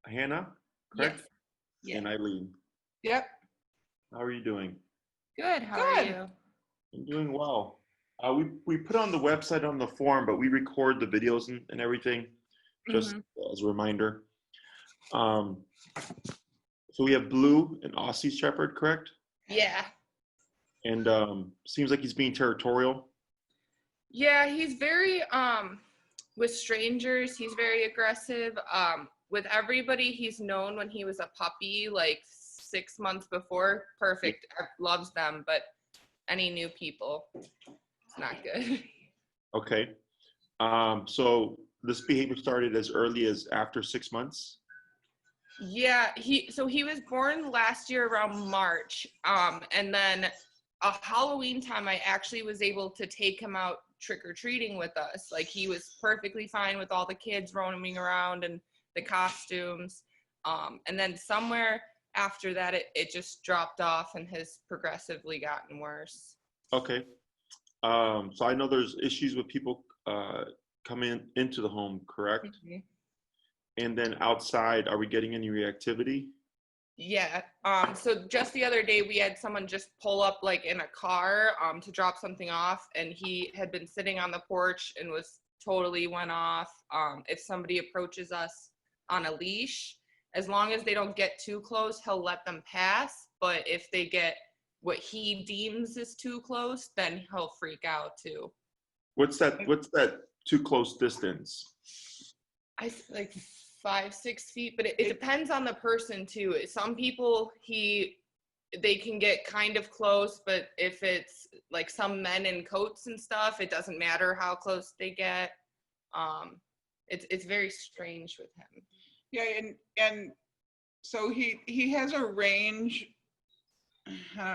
Hannah, correct? Yes. And Eileen. Yep. How are you doing? Good. How are you? I'm doing well. We put on the website on the form, but we record the videos and everything, just as a reminder. So we have Blue and Aussie Shepherd, correct? Yeah. And seems like he's being territorial. Yeah, he's very with strangers, he's very aggressive. With everybody he's known when he was a puppy, like 6 months before, perfect, loves them, but any new people, it's not good. Okay. So this behavior started as early as after 6 months? Yeah, he was born last year around March. And then a Halloween time, I actually was able to take him out trick-or-treating with us. Like, he was perfectly fine with all the kids roaming around and the costumes. And then somewhere after that, it just dropped off and has progressively gotten worse. Okay. So I know there's issues with people coming into the home, correct? Mm-hmm. And then outside, are we getting any reactivity? Yeah. So just the other day, we had someone just pull up like in a car to drop something off, and he had been sitting on the porch and was totally went off. If somebody approaches us on a leash, as long as they don't get too close, he'll let them pass. But if they get what he deems is too close, then he'll freak out too. What's that too close distance? Like 5-6 feet, but it depends on the person too. Some people they can get kind of close, but if it's like some men in coats and stuff, it doesn't matter how close they get. It's very strange with him. Yeah, and so he has a range.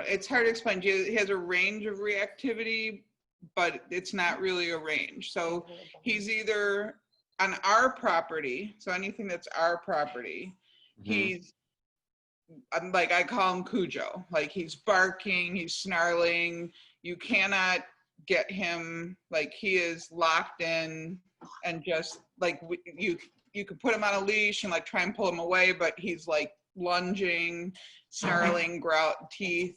It's hard to explain. He has a range of reactivity, but it's not really a range. So he's either on our property, so anything that's our property, he's like, I call him Cujo. Like, he's barking, he's snarling. You cannot get him, like, he is locked in, and just like you could put him on a leash and like try and pull him away, but he's like lunging, snarling, grout, teeth.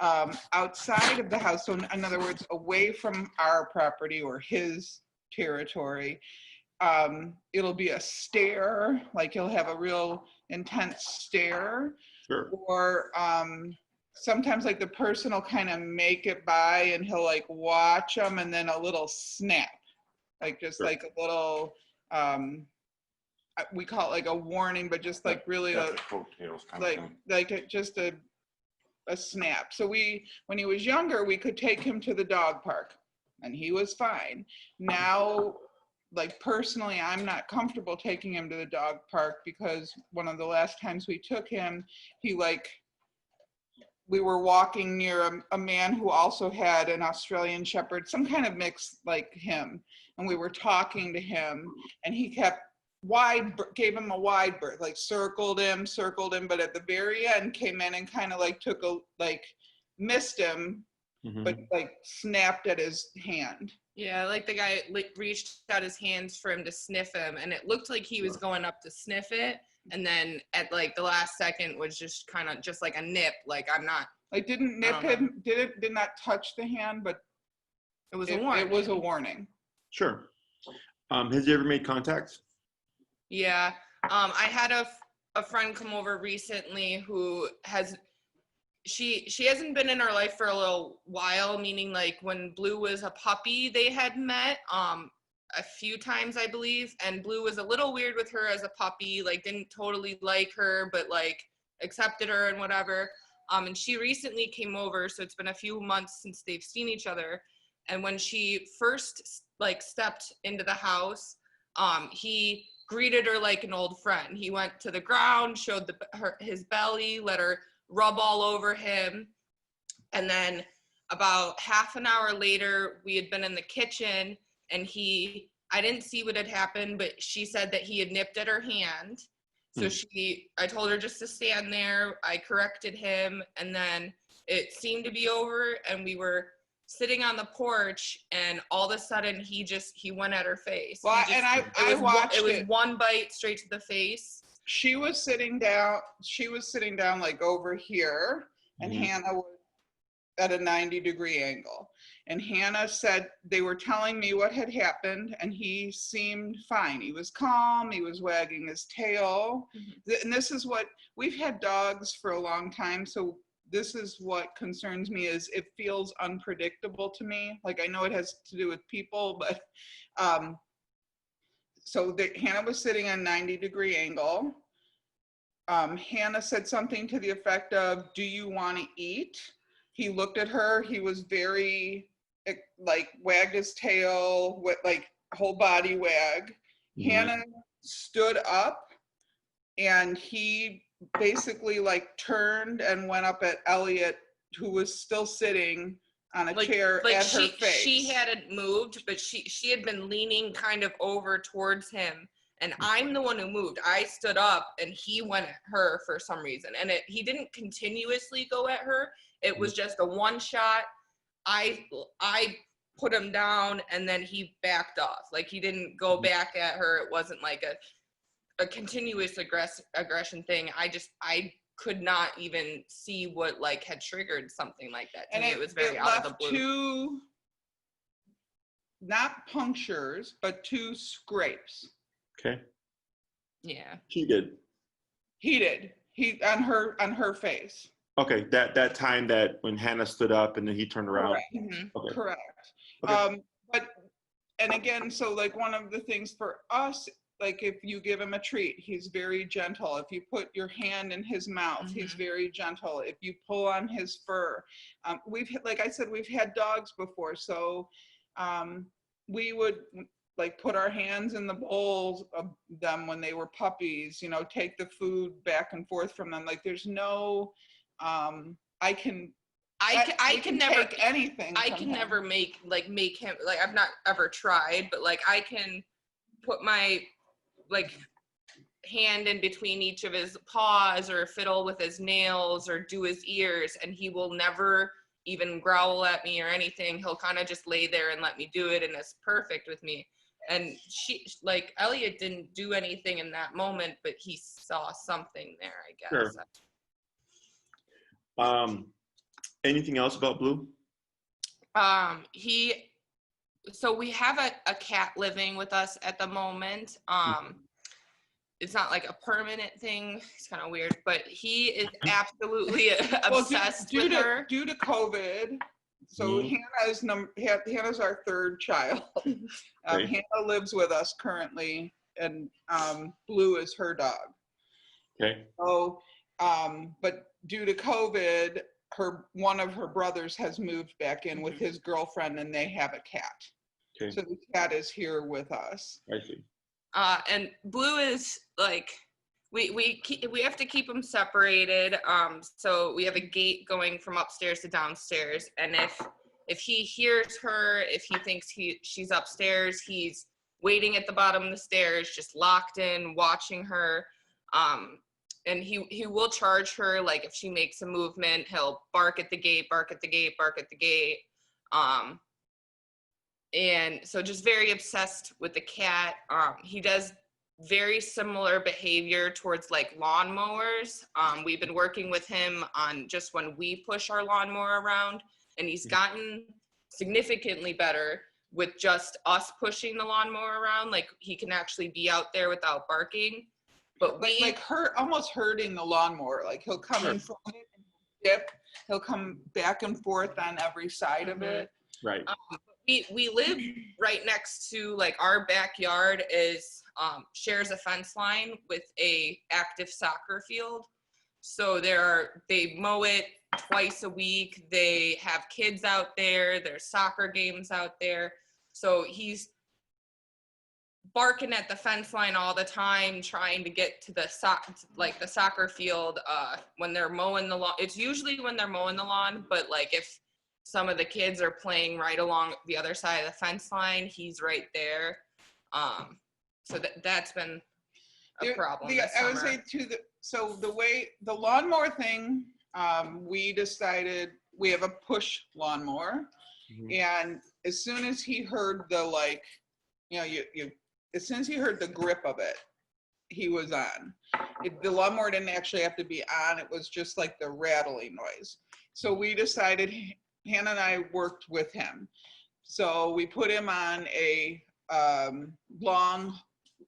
Outside of the house, so in other words, away from our property or his territory, it'll be a stare, like he'll have a real intense stare. Sure. Or sometimes like the person will kind of make it by and he'll like watch them, and then a little snap, like just like a little we call it like a warning, but just like really just a snap. So when he was younger, we could take him to the dog park and he was fine. Now, like, personally, I'm not comfortable taking him to the dog park, because one of the last times we took him, we were walking near a man who also had an Australian Shepherd, some kind of mix like him. And we were talking to him, and he kept gave him a wide berth, like circled him, but at the very end came in and kind of like missed him, but like snapped at his hand. Yeah, like the guy reached out his hands for him to sniff him, and it looked like he was going up to sniff it, and then at like the last second was just kind of just like a nip, like I'm not. Like, didn't nip him, did not touch the hand, but it was a warning. It was a warning. Sure. Has he ever made contact? Yeah. I had a friend come over recently who she hasn't been in our life for a little while, meaning like when Blue was a puppy, they had met a few times, I believe, and Blue was a little weird with her as a puppy, like didn't totally like her, but like accepted her and whatever. And she recently came over, so it's been a few months since they've seen each other. And when she first like stepped into the house, he greeted her like an old friend. He went to the ground, showed his belly, let her rub all over him. And then about half an hour later, we had been in the kitchen, and I didn't see what had happened, but she said that he had nipped at her hand. So I told her just to stand there. I corrected him, and then it seemed to be over, and we were sitting on the porch, and all of a sudden he went at her face. Well, and I watched it. It was one bite straight to the face. She was sitting down like over here, and Hannah was at a 90-degree angle. And Hannah said they were telling me what had happened, and he seemed fine. He was calm. He was wagging his tail. And this is what, we've had dogs for a long time, so this is what concerns me, is it feels unpredictable to me. Like, I know it has to do with people, but so Hannah was sitting on a 90-degree angle. Hannah said something to the effect of, "Do you want to eat?" He looked at her. He was very, like, wagged his tail, with like whole body wag. Hannah stood up, and he basically like turned and went up at Elliot, who was still sitting on a chair at her face. She hadn't moved, but she had been leaning kind of over towards him, and I'm the one who moved. I stood up, and he went at her for some reason, and he didn't continuously go at her. It was just a one shot. I put him down, and then he backed off. Like, he didn't go back at her. It wasn't like a continuous aggression thing. I could not even see what like had triggered something like that. To me, it was very out of the blue. Two, not punctures, but 2 scrapes. Okay. Yeah. He did. He on her face. Okay, that time that when Hannah stood up and then he turned around. Correct. Okay. Correct. Okay. But, and again, so like one of the things for us, like if you give him a treat, he's very gentle. If you put your hand in his mouth, he's very gentle. If you pull on his fur, like I said, we've had dogs before, so we would like put our hands in the bowls of them when they were puppies, you know, take the food back and forth from them. Like, there's no, I can never take anything. I can never make him, like, I've not ever tried, but like I can put my like hand in between each of his paws or fiddle with his nails or do his ears, and he will never even growl at me or anything. He'll kind of just lay there and let me do it, and it's perfect with me. And like Elliot didn't do anything in that moment, but he saw something there, I guess. Sure. Anything else about Blue? So we have a cat living with us at the moment. It's not like a permanent thing. It's kind of weird, but he is absolutely obsessed with her. Due to COVID, so Hannah's our 3rd child. Hannah lives with us currently, and Blue is her dog. Okay. So, but due to COVID, one of her brothers has moved back in with his girlfriend, and they have a cat. Okay. So the cat is here with us. I see. And Blue is like, we have to keep them separated. So we have a gate going from upstairs to downstairs, and if he hears her, if he thinks she's upstairs, he's waiting at the bottom of the stairs, just locked in, watching her. And he will charge her, like if she makes a movement, he'll bark at the gate, bark at the gate, bark at the gate. And so just very obsessed with the cat. He does very similar behavior towards like lawnmowers. We've been working with him on just when we push our lawnmower around, and he's gotten significantly better with just us pushing the lawnmower around. Like, he can actually be out there without barking. But almost hurting the lawnmower. Like, he'll come in front of it and dip. He'll come back and forth on every side of it. Right. We live right next to, like, our backyard is shares a fence line with a active soccer field. So they mow it twice a week. They have kids out there. There's soccer games out there. So he's barking at the fence line all the time, trying to get to the soccer field when they're mowing the lawn. It's usually when they're mowing the lawn, but like if some of the kids are playing right along the other side of the fence line, he's right there. So that's been a problem this summer. I would say too, so the way the lawnmower thing, we decided we have a push lawnmower. And as soon as he heard the, like, you know, as soon as he heard the grip of it, he was on. The lawnmower didn't actually have to be on. It was just like the rattling noise. So we decided, Hannah and I worked with him. So we put him on a long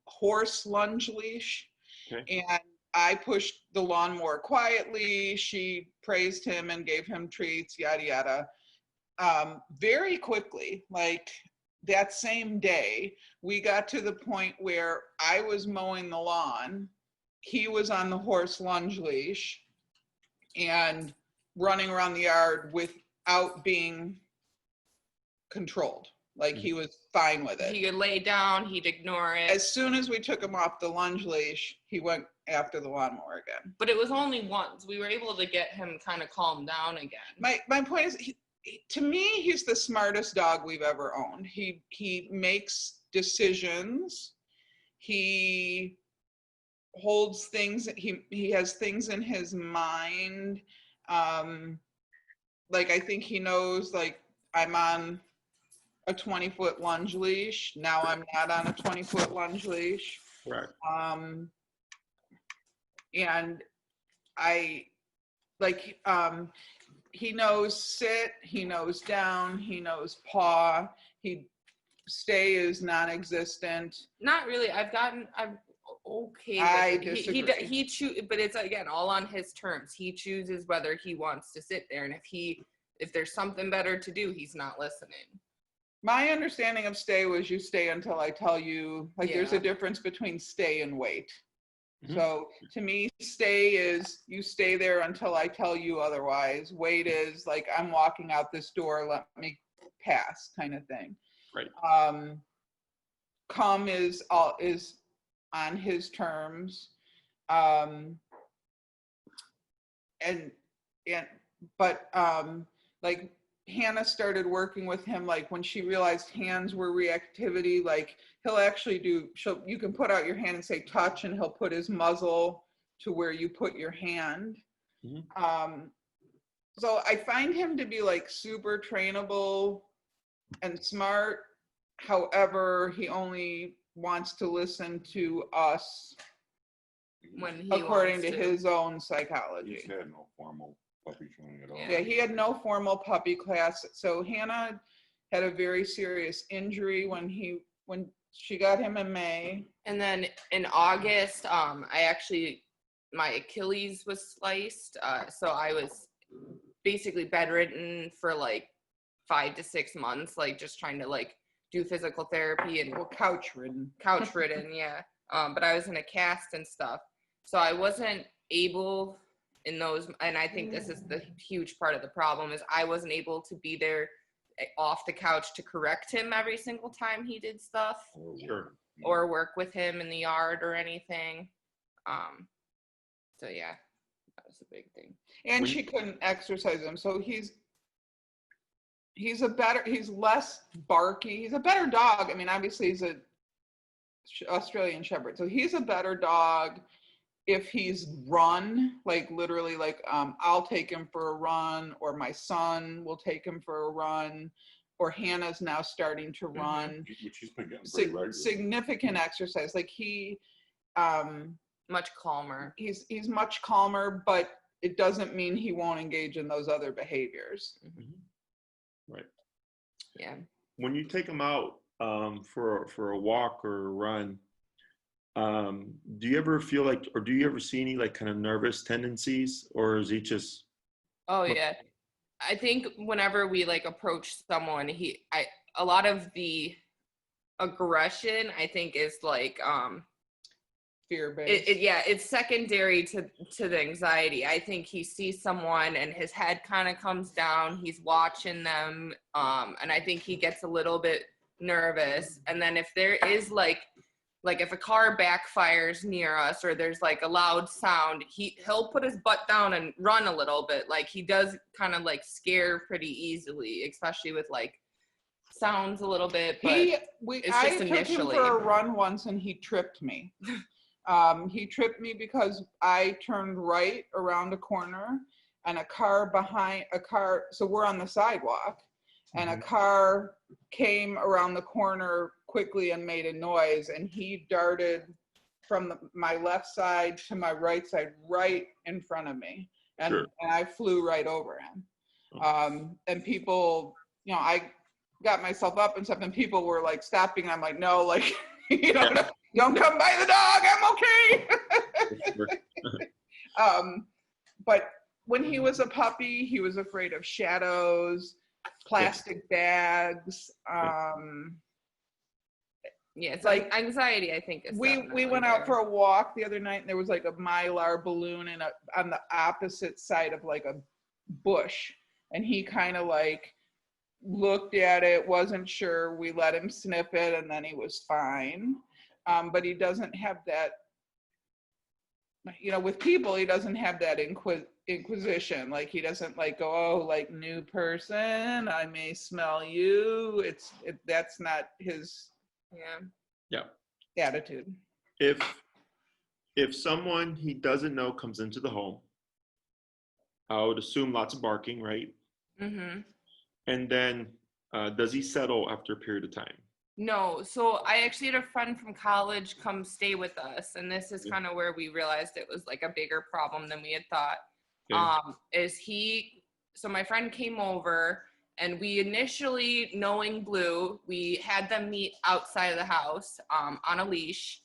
horse lunge leash. Okay. And I pushed the lawnmower quietly. She praised him and gave him treats, yada, yada. Very quickly, like that same day, we got to the point where I was mowing the lawn. He was on the horse lunge leash and running around the yard without being controlled. Like he was fine with it. He could lay down, he'd ignore it. As soon as we took him off the lunge leash, he went after the lawnmower again. But it was only once. We were able to get him kind of calmed down again. My point is, to me, he's the smartest dog we've ever owned. He makes decisions. He holds things. He has things in his mind. Like I think he knows, like, I'm on a 20-foot lunge leash. Now I'm not on a 20-foot lunge leash. Right. And I like, he knows sit, he knows down, he knows paw, stay is non-existent. Not really. I'm okay with I it. disagree. He but it's again all on his terms. He chooses whether he wants to sit there, and if there's something better to do, he's not listening. My understanding of stay was you stay until I tell you. Like, there's a difference between stay and wait. So to me, stay is you stay there until I tell you otherwise. Wait is like, I'm walking out this door, let me pass, kind of thing. Right. Come is on his terms. Like Hannah started working with him, like when she realized hands were reactivity, like he'll actually you can put out your hand and say touch, and he'll put his muzzle to where you put your hand. So I find him to be like super trainable and smart. However, he only wants to listen to us when he according to his own psychology. He had no formal puppy training at all. Yeah, he had no formal puppy class. So Hannah had a very serious injury when she got him in May. And then in August, my Achilles was sliced. So I was basically bedridden for like 5 to 6 months, like just trying to like do physical therapy and couch ridden, yeah. But I was in a cast and stuff. So I wasn't able in those, and I think this is the huge part of the problem, is I wasn't able to be there off the couch to correct him every single time he did stuff. Sure. Or work with him in the yard or anything. So yeah, that was a big thing. And she couldn't exercise him. So he's less barky. He's a better dog. I mean, obviously he's a Australian Shepherd. So he's a better dog if he's run, like literally, like I'll take him for a run, or my son will take him for a run, or Hannah's now starting to run. Which he's been getting pretty regular. Significant exercise. Like he much calmer. He's much calmer, but it doesn't mean he won't engage in those other behaviors. Right. Yeah. When you take him out for a walk or a run, do you ever feel like, or do you ever see any like kind of nervous tendencies, or is he just? Oh yeah, I think whenever we like approach someone, a lot of the aggression, I think, is like fear-based. It's secondary to the anxiety. I think he sees someone and his head kind of comes down. He's watching them, and I think he gets a little bit nervous. And then if there is like if a car backfires near us, or there's like a loud sound, he'll put his butt down and run a little bit. Like he does kind of like scare pretty easily, especially with like sounds a little bit. But I took him for a run once and he tripped me. He tripped me because I turned right around a corner and a car, so we're on the sidewalk, and a car came around the corner quickly and made a noise, and he darted from my left side to my right side, right in front of me. And, Sure. and I flew right over him. And people, you know, I got myself up and stuff, and people were like stopping, and I'm like, no, like, you know, don't come by the dog, I'm okay. But when he was a puppy, he was afraid of shadows, plastic bags. Yeah, it's like like anxiety, I think. Is we went out for a walk the other night, and there was like a Mylar balloon on the opposite side of like a bush, and he kind of like looked at it, wasn't sure. We let him sniff it, and then he was fine. But he doesn't have that, you know, with people, he doesn't have that inquisition. Like, he doesn't like go, oh, like, new person, I may smell you. That's not his attitude. If someone he doesn't know comes into the home, I would assume lots of barking, right? Mm-hmm. And then does he settle after a period of time? No, so I actually had a friend from college come stay with us, and this is kind of where we realized it was like a bigger problem than we had thought. So my friend came over, and we initially, knowing Blue, we had them meet outside of the house on a leash.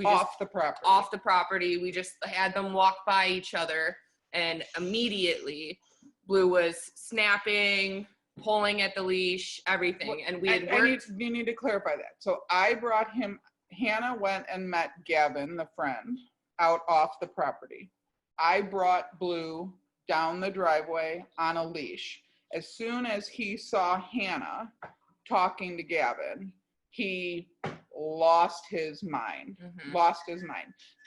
Off the property. Off the property. We just had them walk by each other, and immediately Blue was snapping, pulling at the leash, everything. And we had worked. You need to clarify that. So I brought him, Hannah went and met Gavin, the friend, out off the property. I brought Blue down the driveway on a leash. As soon as he saw Hannah talking to Gavin, he lost his mind,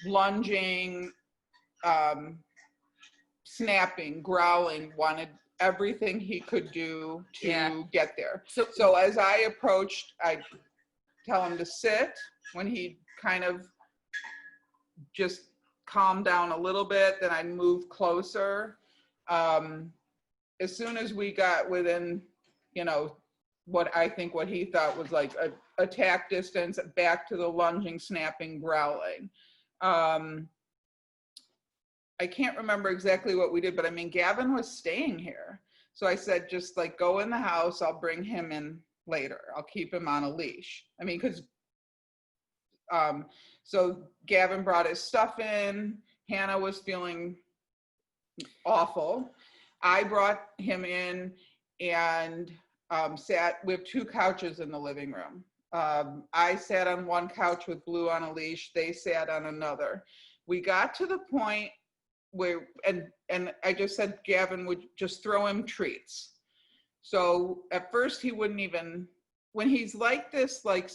lunging, snapping, growling, wanted everything he could do to get there. So as I approached, I tell him to sit. When he kind of just calmed down a little bit, then I moved closer. As soon as we got within, you know, what he thought was like a attack distance, back to the lunging, snapping, growling. I can't remember exactly what we did, but I mean, Gavin was staying here. So I said, just like, go in the house. I'll bring him in later. I'll keep him on a leash. I mean, because, so Gavin brought his stuff in. Hannah was feeling awful. I brought him in and sat, we have 2 couches in the living room. I sat on one couch with Blue on a leash. They sat on another. We got to the point where, and I just said Gavin would just throw him treats. So at first he wouldn't even, when he's like this, like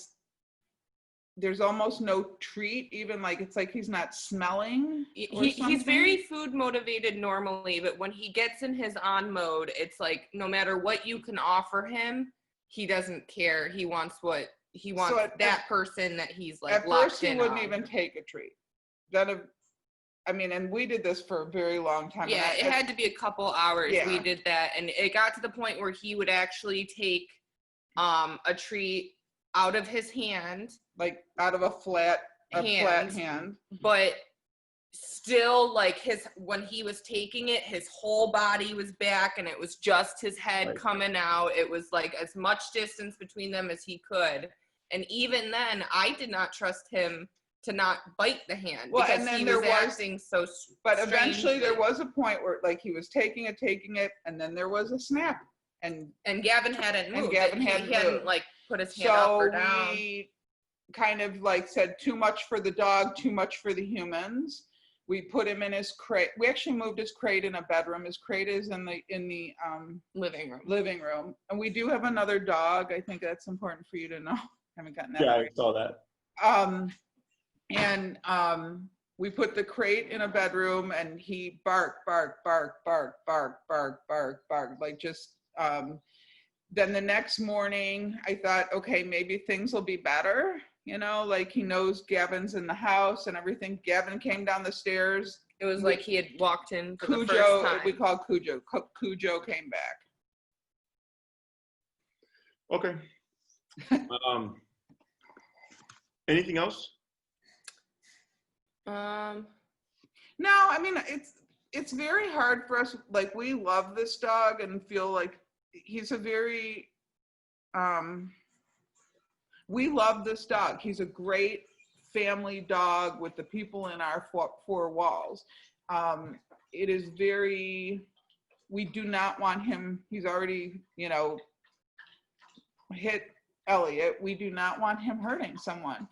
there's almost no treat, even like it's like he's not smelling. He's very food motivated normally, but when he gets in his on mode, it's like no matter what you can offer him, he doesn't care. He wants what he wants. So that person that he's like at locked first he in wouldn't on. even take a treat. I mean, and we did this for a very long time. Yeah, it had to be a couple hours. We did that, and it got to the point where he would actually take a treat out of his hand, like out of a flat hand, but still, like when he was taking it, his whole body was back, and it was just his head coming out. It was like as much distance between them as he could, and even then, I did not trust him to not bite the hand because he was acting so strange. But eventually there was a point where like he was taking it, and then there was a snap. And Gavin hadn't moved. He hadn't like put his hand up or down. So we kind of like said too much for the dog, too much for the humans. We put him in his crate. We actually moved his crate in a bedroom. His crate is in the living room. And we do have another dog. I think that's important for you to know. I haven't gotten that. Yeah, I saw that. And we put the crate in a bedroom, and he bark, like just, then the next morning I thought, okay, maybe things will be better. You know, like he knows Gavin's in the house and everything. Gavin came down the stairs. It was like he had walked in for Cujo, the first time. We call Cujo. Cujo came back. Okay. Anything else? No, I mean, it's very hard for us. Like, we love this dog and feel like he's a very, we love this dog. He's a great family dog with the people in our four walls. It is very, we do not want him, he's already, you know, hit Elliot. We do not want him hurting someone.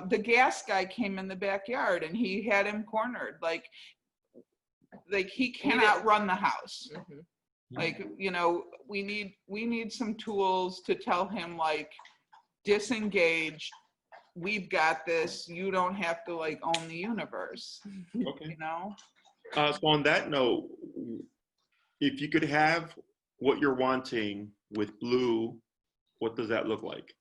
The gas guy came in the backyard and he had him cornered. Like he cannot run the house. Like, you know, we need some tools to tell him, like, disengage. We've got this. You don't have to, like, own the universe. Okay. You know? So on that note, if you could have what you're wanting with Blue, what does that look like?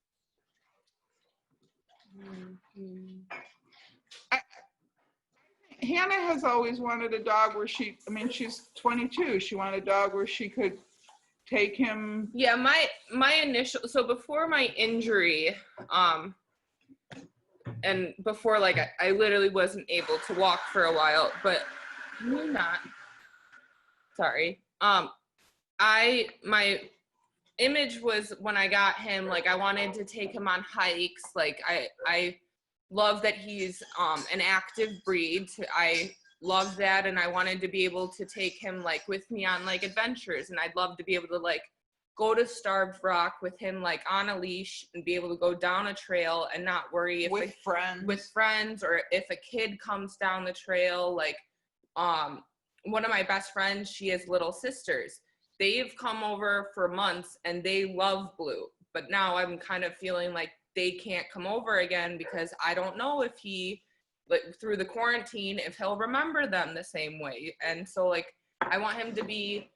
Hannah has always wanted a dog where she's 22. She wanted a dog where she could take him. Yeah, my initial, so before my injury, and before, like, I literally wasn't able to walk for a while, but can you not? Sorry. My image was when I got him, like, I wanted to take him on hikes. Like, I love that he's an active breed. I love that, and I wanted to be able to take him, like, with me on, like, adventures, and I'd love to be able to, like, go to Starved Rock with him, like, on a leash, and be able to go down a trail and not worry if with friends, or if a kid comes down the trail. Like, one of my best friends, she has little sisters. They've come over for months and they love Blue, but now I'm kind of feeling like they can't come over again because I don't know if he, like, through the quarantine, if he'll remember them the same way. And so, like, I want him to be,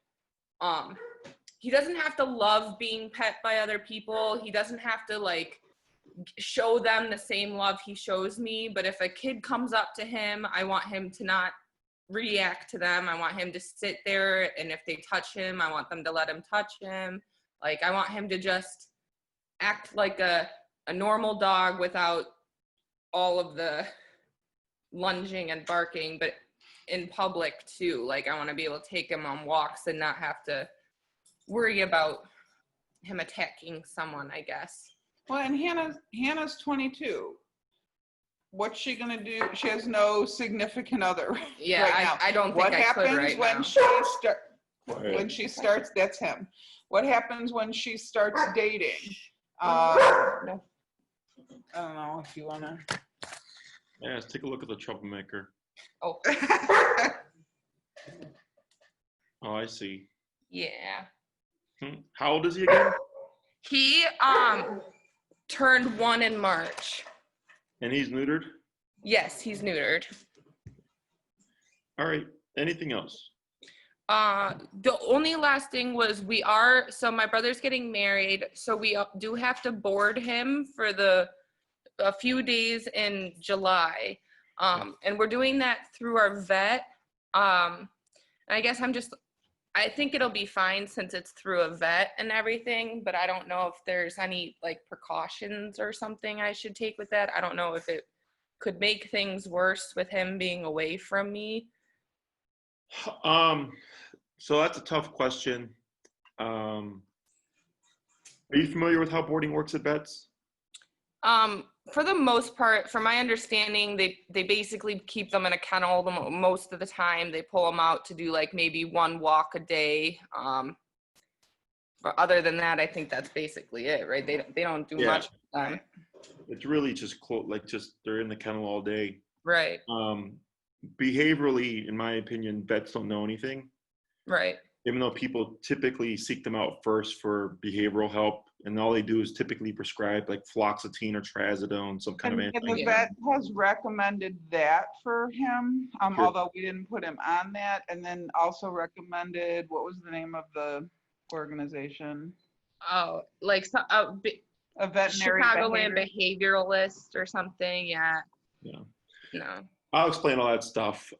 he doesn't have to love being pet by other people. He doesn't have to, like, show them the same love he shows me. But if a kid comes up to him, I want him to not react to them. I want him to sit there, and if they touch him, I want them to let him touch him. Like, I want him to just act like a normal dog without all of the lunging and barking, but in public too. Like, I want to be able to take him on walks and not have to worry about him attacking someone, I guess. Well, and Hannah's 22. What's she gonna do? She has no significant other. Yeah, right now. I don't think what I happens could right when now. When she starts? That's him. What happens when she starts dating? No. I don't know if you wanna. Yeah, let's take a look at the troublemaker. Oh. Oh, I see. Yeah. How old is he again? He turned 1 in March. And he's neutered? Yes, he's neutered. All right. Anything else? The only last thing was so my brother's getting married, so we do have to board him for a few days in July. And we're doing that through our vet. I guess I think it'll be fine since it's through a vet and everything, but I don't know if there's any, like, precautions or something I should take with that. I don't know if it could make things worse with him being away from me. So that's a tough question. Are you familiar with how boarding works at vets? For the most part, from my understanding, they basically keep them in a kennel most of the time. They pull them out to do, like, maybe one walk a day. But other than that, I think that's basically it, right? They don't do much with them. It's really just they're in the kennel all day. Right. Behaviorally, in my opinion, vets don't know anything. Right. Even though people typically seek them out first for behavioral help, and all they do is typically prescribe, like, fluoxetine or trazodone, some kind of And the vet has recommended that for him, Sure. although we didn't put him on that, and then also recommended, what was the name of the organization? Oh, like A veterinary Chicagoland behavioralist or something. Yeah. Yeah. No. I'll explain all that stuff.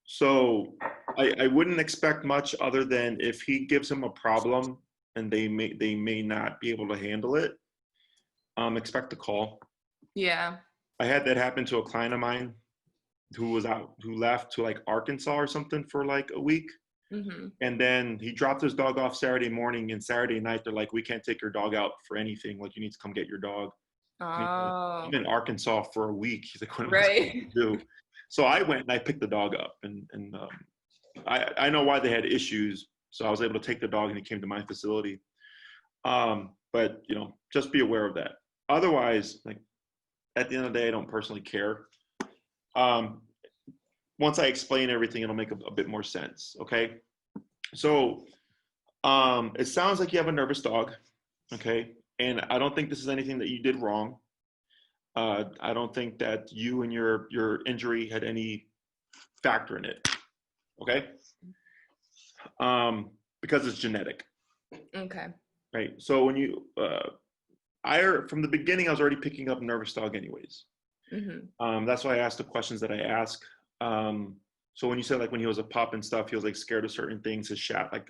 So I wouldn't expect much other than if he gives him a problem, and they may not be able to handle it, expect a call. Yeah. I had that happen to a client of mine who left to like Arkansas or something for like a week. Mm-hmm. And then he dropped his dog off Saturday morning, and Saturday night they're like, we can't take your dog out for anything. Like, you need to come get your dog. I mean, Oh. I'm in Arkansas for a week. He's like, what am I Right. supposed to do? So I went and I picked the dog up, and I know why they had issues. So I was able to take the dog, and he came to my facility. But you know, just be aware of that. Otherwise, like, at the end of the day, I don't personally care. Once I explain everything, it'll make a bit more sense. Okay. So it sounds like you have a nervous dog. Okay. And I don't think this is anything that you did wrong. I don't think that you and your injury had any factor in it. Okay. Because it's genetic. Okay. Right. So when you, from the beginning, I was already picking up nervous dog anyways. Mm-hmm. That's why I asked the questions that I ask. So when you said like when he was a pup and stuff, he was like scared of certain things, his shat, like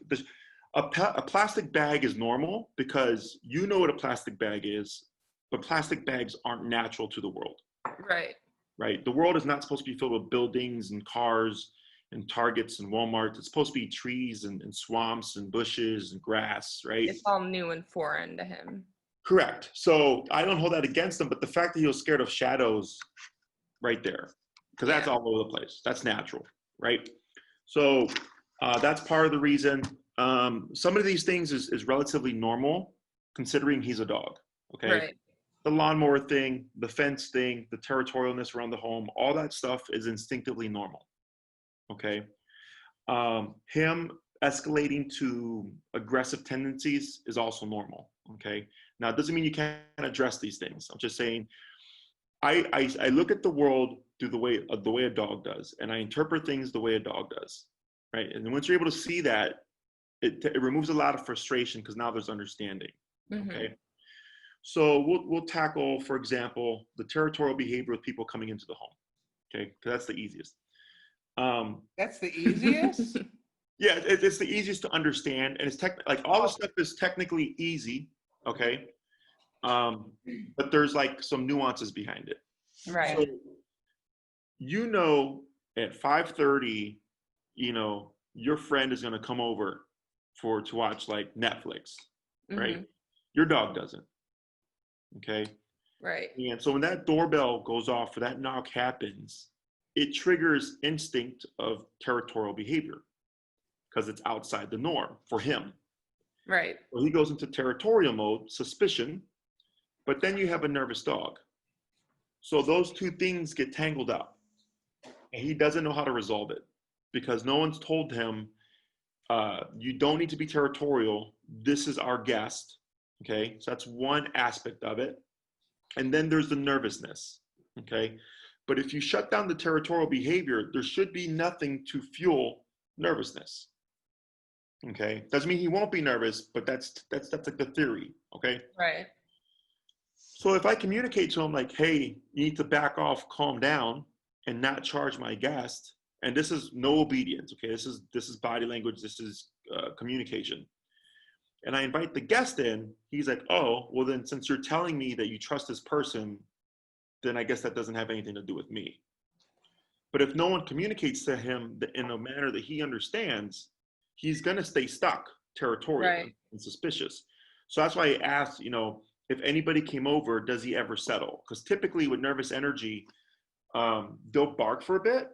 a plastic bag is normal because you know what a plastic bag is, but plastic bags aren't natural to the world. Right. Right. The world is not supposed to be filled with buildings and cars and Targets and Walmarts. It's supposed to be trees and swamps and bushes and grass, right? It's all new and foreign to him. Correct. So I don't hold that against him, but the fact that he was scared of shadows right there, because that's all over the place. That's natural, right? So that's part of the reason. Some of these things is relatively normal considering he's a dog, okay? Right. The lawnmower thing, the fence thing, the territorialness around the home, all that stuff is instinctively normal, okay? Him escalating to aggressive tendencies is also normal, okay? Now, it doesn't mean you can't address these things. I'm just saying, I look at the world through the way a dog does, and I interpret things the way a dog does, right? And once you're able to see that, it removes a lot of frustration because now there's understanding, okay? So we'll tackle, for example, the territorial behavior with people coming into the home, okay? Because that's the easiest. That's the easiest? Yeah, it's the easiest to understand, and it's like all the stuff is technically easy, okay? But there's like some nuances behind it. Right. So, you know, at 5:30, you know, your friend is gonna come over to watch like Netflix, right? Your dog doesn't, okay? Right. And so when that doorbell goes off or that knock happens, it triggers instinct of territorial behavior because it's outside the norm for him. Right. So he goes into territorial mode, suspicion, but then you have a nervous dog. So those two things get tangled up, and he doesn't know how to resolve it because no one's told him, you don't need to be territorial. This is our guest, okay? So that's one aspect of it. And then there's the nervousness, okay? But if you shut down the territorial behavior, there should be nothing to fuel nervousness, okay? Doesn't mean he won't be nervous, but that's like the theory, okay? Right. So if I communicate to him like, hey, you need to back off, calm down, and not charge my guest, and this is no obedience, okay? This is body language, this is communication. And I invite the guest in, he's like, oh, well then since you're telling me that you trust this person, then I guess that doesn't have anything to do with me. But if no one communicates to him in a manner that he understands, he's gonna stay stuck, territorial and suspicious. So that's why I asked, you know, if anybody came over, does he ever settle? Because typically with nervous energy, they'll bark for a bit,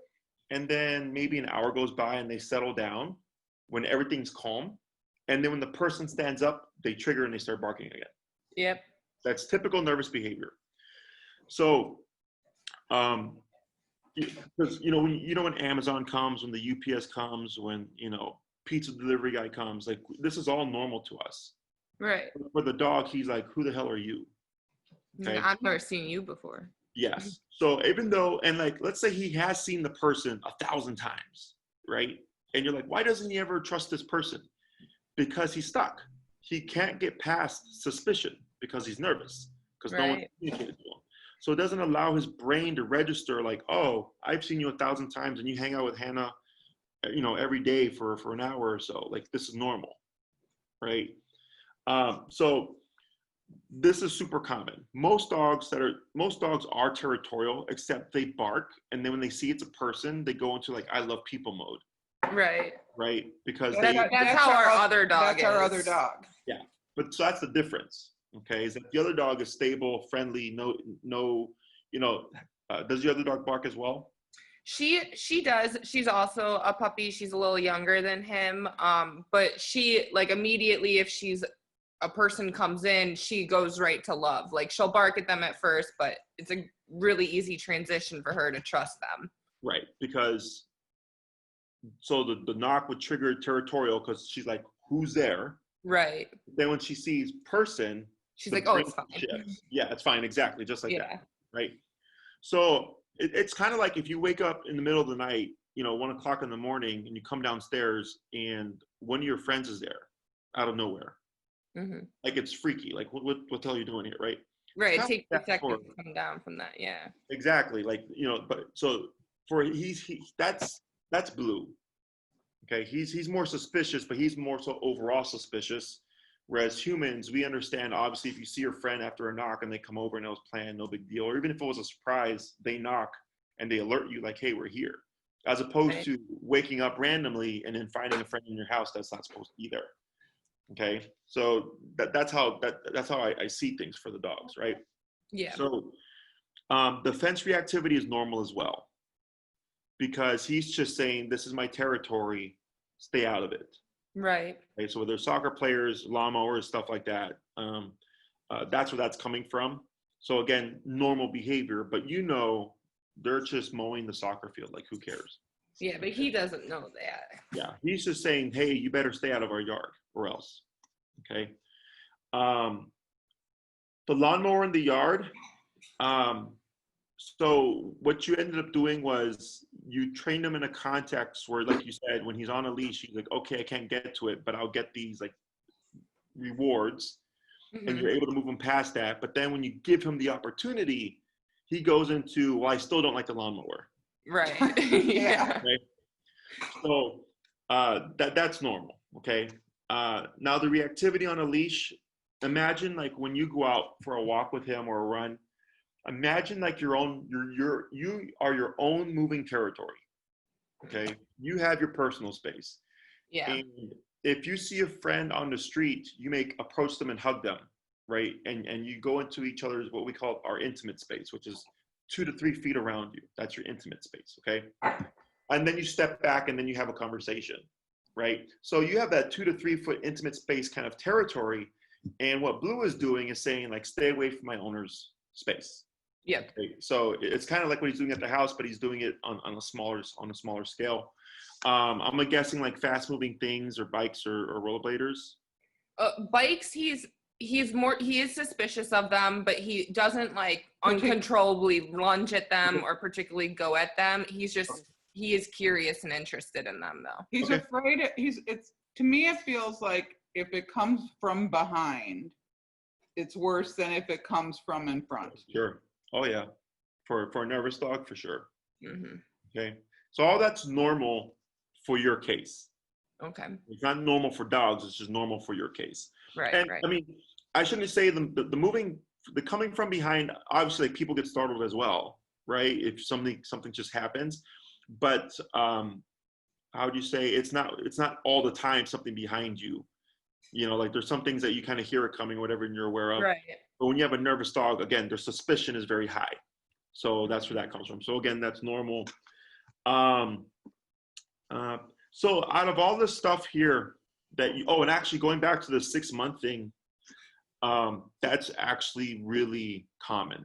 and then maybe an hour goes by and they settle down when everything's calm. And then when the person stands up, they trigger and they start barking again. Yep. That's typical nervous behavior. So, because when Amazon comes, when the UPS comes, when pizza delivery guy comes, like this is all normal to us. Right. For the dog, he's like, "Who the hell are you?" Okay. I've never seen you before. Yes. So even though, and like, let's say he has seen the person 1,000 times, right? And you're like, why doesn't he ever trust this person? Because he's stuck. He can't get past suspicion because he's nervous because no one communicated to him. So it doesn't allow his brain to register like, oh, I've seen you 1,000 times and you hang out with Hannah, every day for an hour or so. Like this is normal, right? So this is super common. Most dogs are territorial, except they bark, and then when they see it's a person, they go into like I love people mode, Right. right? Because That's how our other dog That's our is. other dog. yeah. But so that's the difference. Okay, is that the other dog is stable, friendly, does the other dog bark as well? She does. She's also a puppy. She's a little younger than him. But she like immediately if a person comes in, she goes right to love. Like she'll bark at them at first, but it's a really easy transition for her to trust them. Right, because so the knock would trigger Territorial because she's like, who's there? Right. Then when she sees person, She's the like, oh, brain it's fine. shifts. Yeah, it's fine, exactly, just like Yeah. that, right? So it's kind of like if you wake up in the middle of the night, 1 o'clock in the morning, and you come downstairs and one of your friends is there out of nowhere. Mm-hmm. Like it's freaky. Like what the hell are you doing here, right? Right. It Kind of takes like a that second for- to come down from that. Yeah. Exactly. Like but so for that's Blue. Okay, he's more suspicious, but he's more so overall suspicious. Whereas humans, we understand, obviously, if you see your friend after a knock and they come over and it was planned, no big deal. Or even if it was a surprise, they knock and they alert you like, hey, we're here. As opposed Right. to waking up randomly and then finding a friend in your house that's not supposed to be there. Okay, so that's how I see things for the dogs, right? Yeah. So the fence reactivity is normal as well, because he's just saying, this is my territory, stay out of it. Right. Okay, so whether soccer players, lawnmowers, stuff like that, that's where that's coming from. So again, normal behavior, but they're just mowing the soccer field, like who cares? Yeah, but he doesn't know that. Yeah, he's just saying, hey, you better stay out of our yard or else. Okay. The lawnmower in the yard, so what you ended up doing was you trained him in a context where, like you said, when he's on a leash, he's like, okay, I can't get to it, but I'll get these like rewards, and you're able to move him past that. But then when you give him the opportunity, he goes into, well, I still don't like the lawnmower. Right. Yeah. Okay? So that's normal. Okay. Now the reactivity on a leash, imagine like when you go out for a walk with him or a run, imagine like you are your own moving territory. Okay. You have your personal space. Yeah. And if you see a friend on the street, you may approach them and hug them, right? And you go into each other's, what we call our intimate space, which is 2 to 3 feet around you. That's your intimate space. Okay. And then you step back and then you have a conversation, right? So you have that 2 to 3 foot intimate space kind of territory. And what Blue is doing is saying like, stay away from my owner's space. Yeah. Okay, so it's kind of like what he's doing at the house, but he's doing it on a smaller scale. I'm guessing like fast moving things or bikes or rollerbladers. Bikes, he is suspicious of them, but he doesn't like uncontrollably lunge at them or particularly go at them. He is curious and interested in them though. He's afraid. To me, it feels like if it comes from behind, it's worse than if it comes from in front. Sure. Oh yeah. For a nervous dog, for sure. Mm-hmm. Okay. So all that's normal for your case. Okay. It's not normal for dogs. It's just normal for your case. Right. And right. I mean, I shouldn't say the moving, the coming from behind. Obviously, like, people get startled as well, right? If something just happens, but how would you say it's not all the time something behind you. Like there's some things that you kind of hear it coming, or whatever, and you're aware of. Right. But when you have a nervous dog, again, their suspicion is very high. So that's where that comes from. So again, that's normal. So out of all this stuff here and actually going back to the 6-month thing, that's actually really common.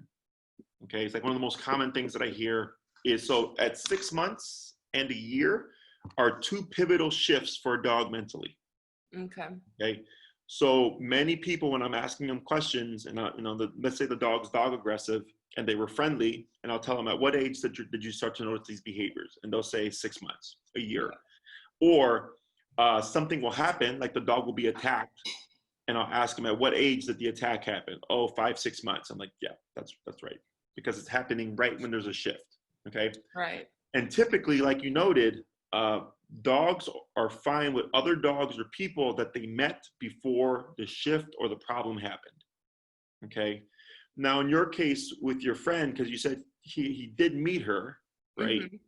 Okay. It's like one of the most common things that I hear is, so at 6 months and a year are 2 pivotal shifts for a dog mentally. Okay. Okay. So many people, when I'm asking them questions, and let's say the dog's dog aggressive and they were friendly, and I'll tell them, at what age did you start to notice these behaviors? And they'll say 6 months, a year. Or something will happen, like the dog will be attacked, and I'll ask them, at what age did the attack happen? Oh, 5, 6 months. I'm like, yeah, that's right, because it's happening right when there's a shift. Okay. Right. And typically, like you noted, dogs are fine with other dogs or people that they met before the shift or the problem happened. Okay. Now, in your case with your friend, because you said he did meet her, right? Mhm.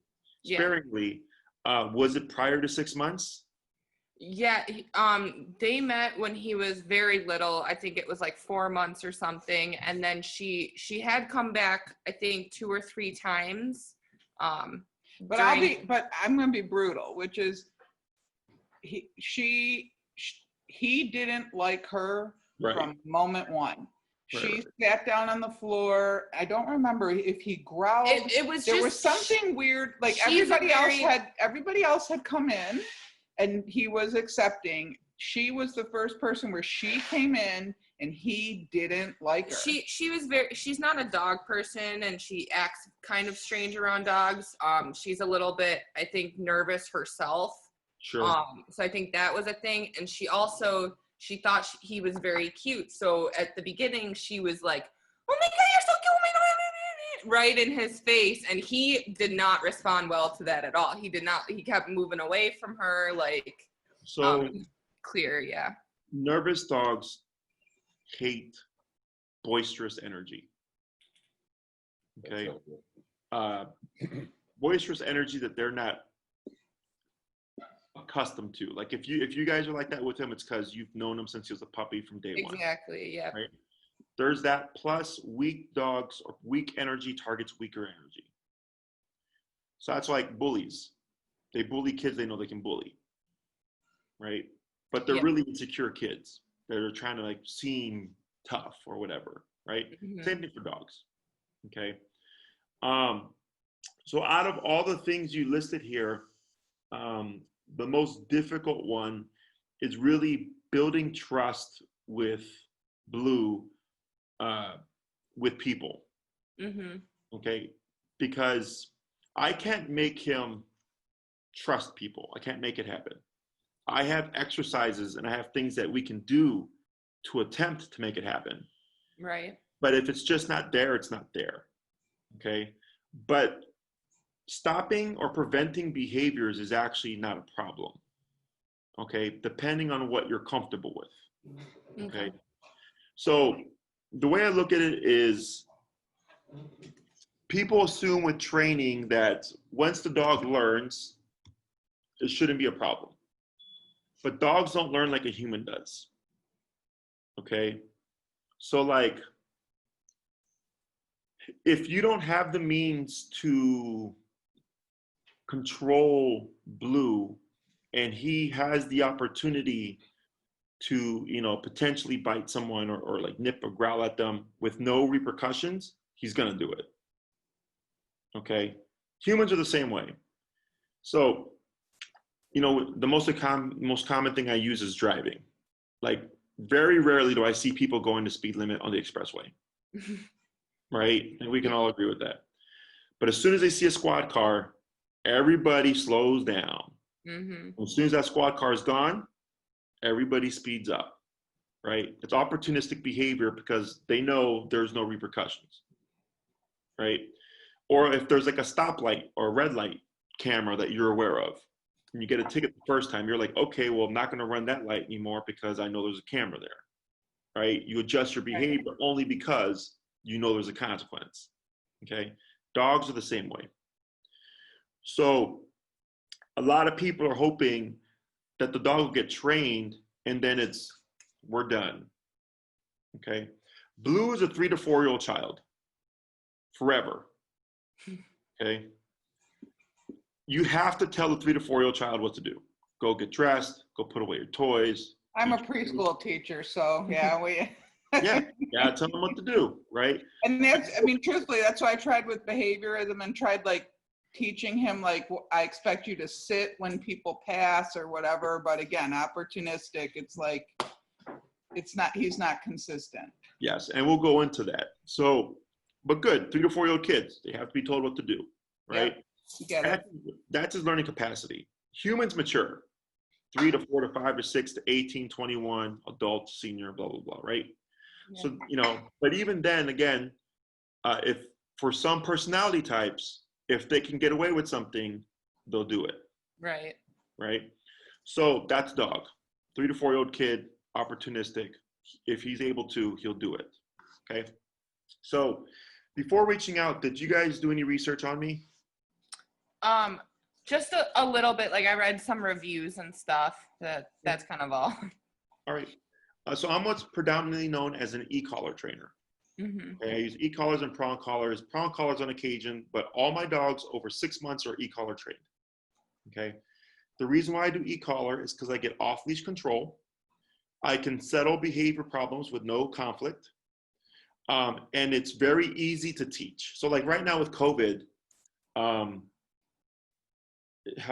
Yeah. Sparingly. Was it prior to 6 months? Yeah, they met when he was very little. I think it was like 4 months or something. And then she had come back, I think 2 or 3 times. But I'm going to be brutal, which is he didn't like her Right. from moment one. Right, She right. sat down on the floor. I don't remember if he growled. There was something weird. Like everybody else had come in, and he was accepting. She was the first person where she came in, and he didn't like her. She was she's not a dog person, and she acts kind of strange around dogs. She's a little bit, I think, nervous herself. Sure. So I think that was a thing. And she thought he was very cute. So at the beginning, she was like, "Oh my God, you're so cute!" Oh my God, right in his face. And he did not respond well to that at all. He did not. He kept moving away from her, like. So Clear, yeah. nervous dogs hate boisterous energy. Okay. Boisterous energy that they're not accustomed to. Like if you guys are like that with him, it's because you've known him since he was a puppy from day one. Exactly, yeah. Right? There's that, plus weak dogs or weak energy targets weaker energy. So that's like bullies. They bully kids they know they can bully. Right? But they're really insecure kids. They're trying to like seem tough or whatever, right? Mhm. Same thing for dogs. Okay. So out of all the things you listed here, the most difficult one is really building trust with Blue, with people. Mhm. Okay. Because I can't make him trust people. I can't make it happen. I have exercises and I have things that we can do to attempt to make it happen. Right. But if it's just not there, it's not there. Okay. But stopping or preventing behaviors is actually not a problem. Okay. Depending on what you're comfortable with. Okay. So the way I look at it is people assume with training that once the dog learns, it shouldn't be a problem. But dogs don't learn like a human does. Okay. So like, if you don't have the means to control Blue and he has the opportunity to, potentially bite someone or like nip or growl at them with no repercussions, he's going to do it. Okay. Humans are the same way. So, the most common thing I use is driving. Like very rarely do I see people going the speed limit on the expressway. Right? And we can all agree with that. But as soon as they see a squad car, everybody slows down. Mm-hmm. As soon as that squad car is gone, everybody speeds up, right? It's opportunistic behavior because they know there's no repercussions, right? Or if there's like a stoplight or a red light camera that you're aware of, and you get a ticket the first time, you're like, okay, well, I'm not going to run that light anymore because I know there's a camera there, right? You adjust your behavior only because you know there's a consequence, okay? Dogs are the same way. So a lot of people are hoping that the dog will get trained and then we're done, okay? Blue is a 3 to 4 year old child, forever, okay? You have to tell the 3 to 4 year old child what to do. Go get dressed, go put away your toys. I'm a preschool teacher, so yeah, yeah, tell them what to do, right? And truthfully, that's why I tried with behaviorism and tried like teaching him, like, I expect you to sit when people pass or whatever. But again, opportunistic, it's like, he's not consistent. Yes, and we'll go into that. So, but good, 3 to 4 year old kids, they have to be told what to do, right? Yep. You get it. That's his learning capacity. Humans mature 3 to 4 to 5 to 6 to 18, 21, adult, senior, blah, blah, blah, right? Yeah. So, but even then, again, if for some personality types, if they can get away with something, they'll do it. Right. right? So that's dog. 3 to 4 year old kid, opportunistic. If he's able to, he'll do it. Okay. So before reaching out, did you guys do any research on me? Just a little bit. Like I read some reviews and stuff. That's kind of all. All right. So I'm what's predominantly known as an e-collar trainer. Mm-hmm. Okay, I use e-collars and prong collars on occasion, but all my dogs over 6 months are e-collar trained. Okay. The reason why I do e-collar is because I get off-leash control. I can settle behavior problems with no conflict. And it's very easy to teach. So like right now with COVID, how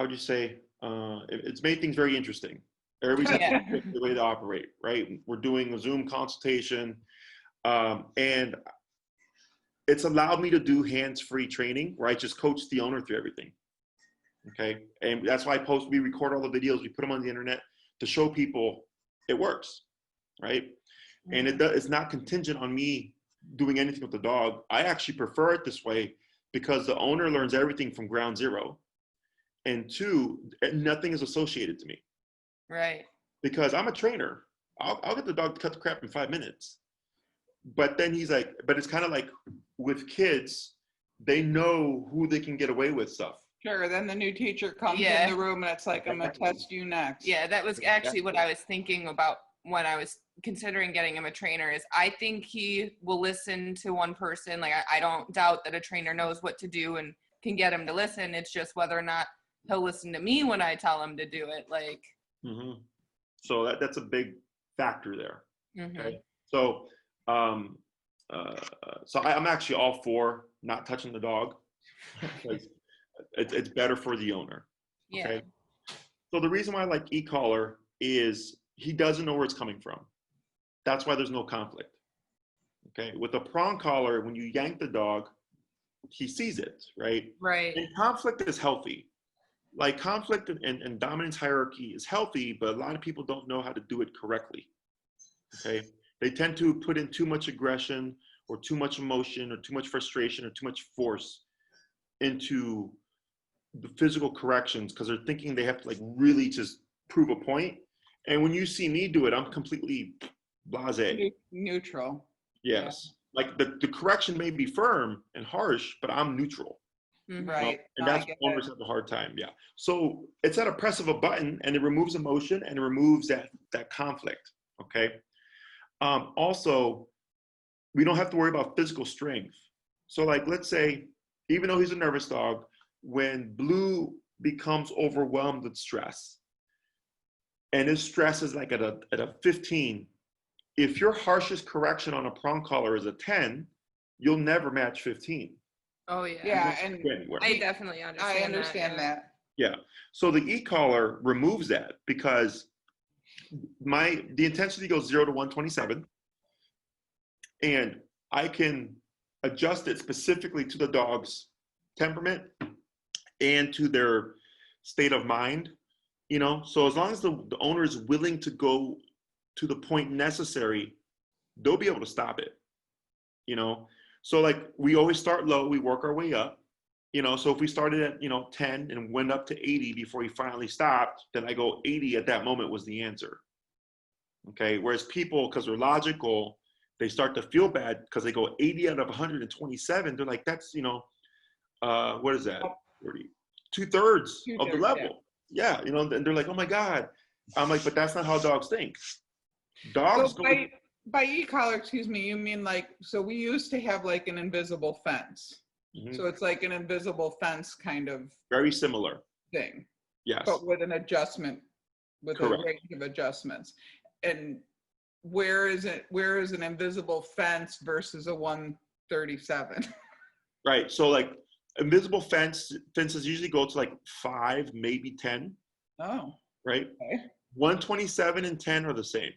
would you say, it's made things very interesting. Everybody's Yeah. the way to operate, right? We're doing a Zoom consultation, and it's allowed me to do hands-free training where I just coach the owner through everything. Okay, and that's why we record all the videos, we put them on the internet to show people it works, right? And it's not contingent on me doing anything with the dog. I actually prefer it this way because the owner learns everything from ground zero. And 2, nothing is associated to me. Right. Because I'm a trainer. I'll get the dog to cut the crap in 5 minutes. But then he's like, but it's kind of like with kids, they know who they can get away with stuff. Sure, then the new teacher comes Yeah. in the room and it's like, I'm gonna test you next. Yeah, that was actually what I was thinking about when I was considering getting him a trainer. Is I think he will listen to one person. Like I don't doubt that a trainer knows what to do and can get him to listen. It's just whether or not he'll listen to me when I tell him to do it. Like. Mm-hmm. So that's a big factor there. Mm-hmm. Okay. So so I'm actually all for not touching the dog because it's better for the owner. Yeah. Okay. So the reason why I like e-collar is he doesn't know where it's coming from. That's why there's no conflict. Okay. With a prong collar, when you yank the dog, he sees it, right? Right. And conflict is healthy. Like conflict and dominance hierarchy is healthy, but a lot of people don't know how to do it correctly. Okay. They tend to put in too much aggression or too much emotion or too much frustration or too much force into the physical corrections because they're thinking they have to like really just prove a point. And when you see me do it, I'm completely blasé. Neutral. Yes. Yeah. Like the correction may be firm and harsh, but I'm neutral. Mm-hmm. Right. And that's what owners have a hard time. Yeah. So it's at a press of a button and it removes emotion and it removes that conflict. Okay. Also, we don't have to worry about physical strength. So like, let's say, even though he's a nervous dog, when Blue becomes overwhelmed with stress and his stress is like at a 15, if your harshest correction on a prong collar is a 10, you'll never match 15. Oh yeah. Yeah, and I definitely understand. I understand that. Yeah. So the e-collar removes that because the intensity goes 0 to 127, and I can adjust it specifically to the dog's temperament and to their state of mind. You know, so as long as the owner is willing to go to the point necessary, they'll be able to stop it. You know, so like we always start low, we work our way up. You know, so if we started at 10 and went up to 80 before he finally stopped, then I go 80 at that moment was the answer. Okay, whereas people, because they're logical, they start to feel bad because they go 80 out of 127. They're like, that's what is that? 2/3 of the level. Yeah, and they're like, oh my God. I'm like, but that's not how dogs think. Dogs so by e-collar, excuse me, you mean like, so we used to have like an invisible fence. Mm-hmm. So it's like an invisible fence kind of very similar thing. Yes. But with an adjustment, with Correct. A range of adjustments. And where is an invisible fence versus a 137? Right. So like invisible fences usually go to like 5, maybe 10. Oh. Right. Okay. 127 and 10 are the same.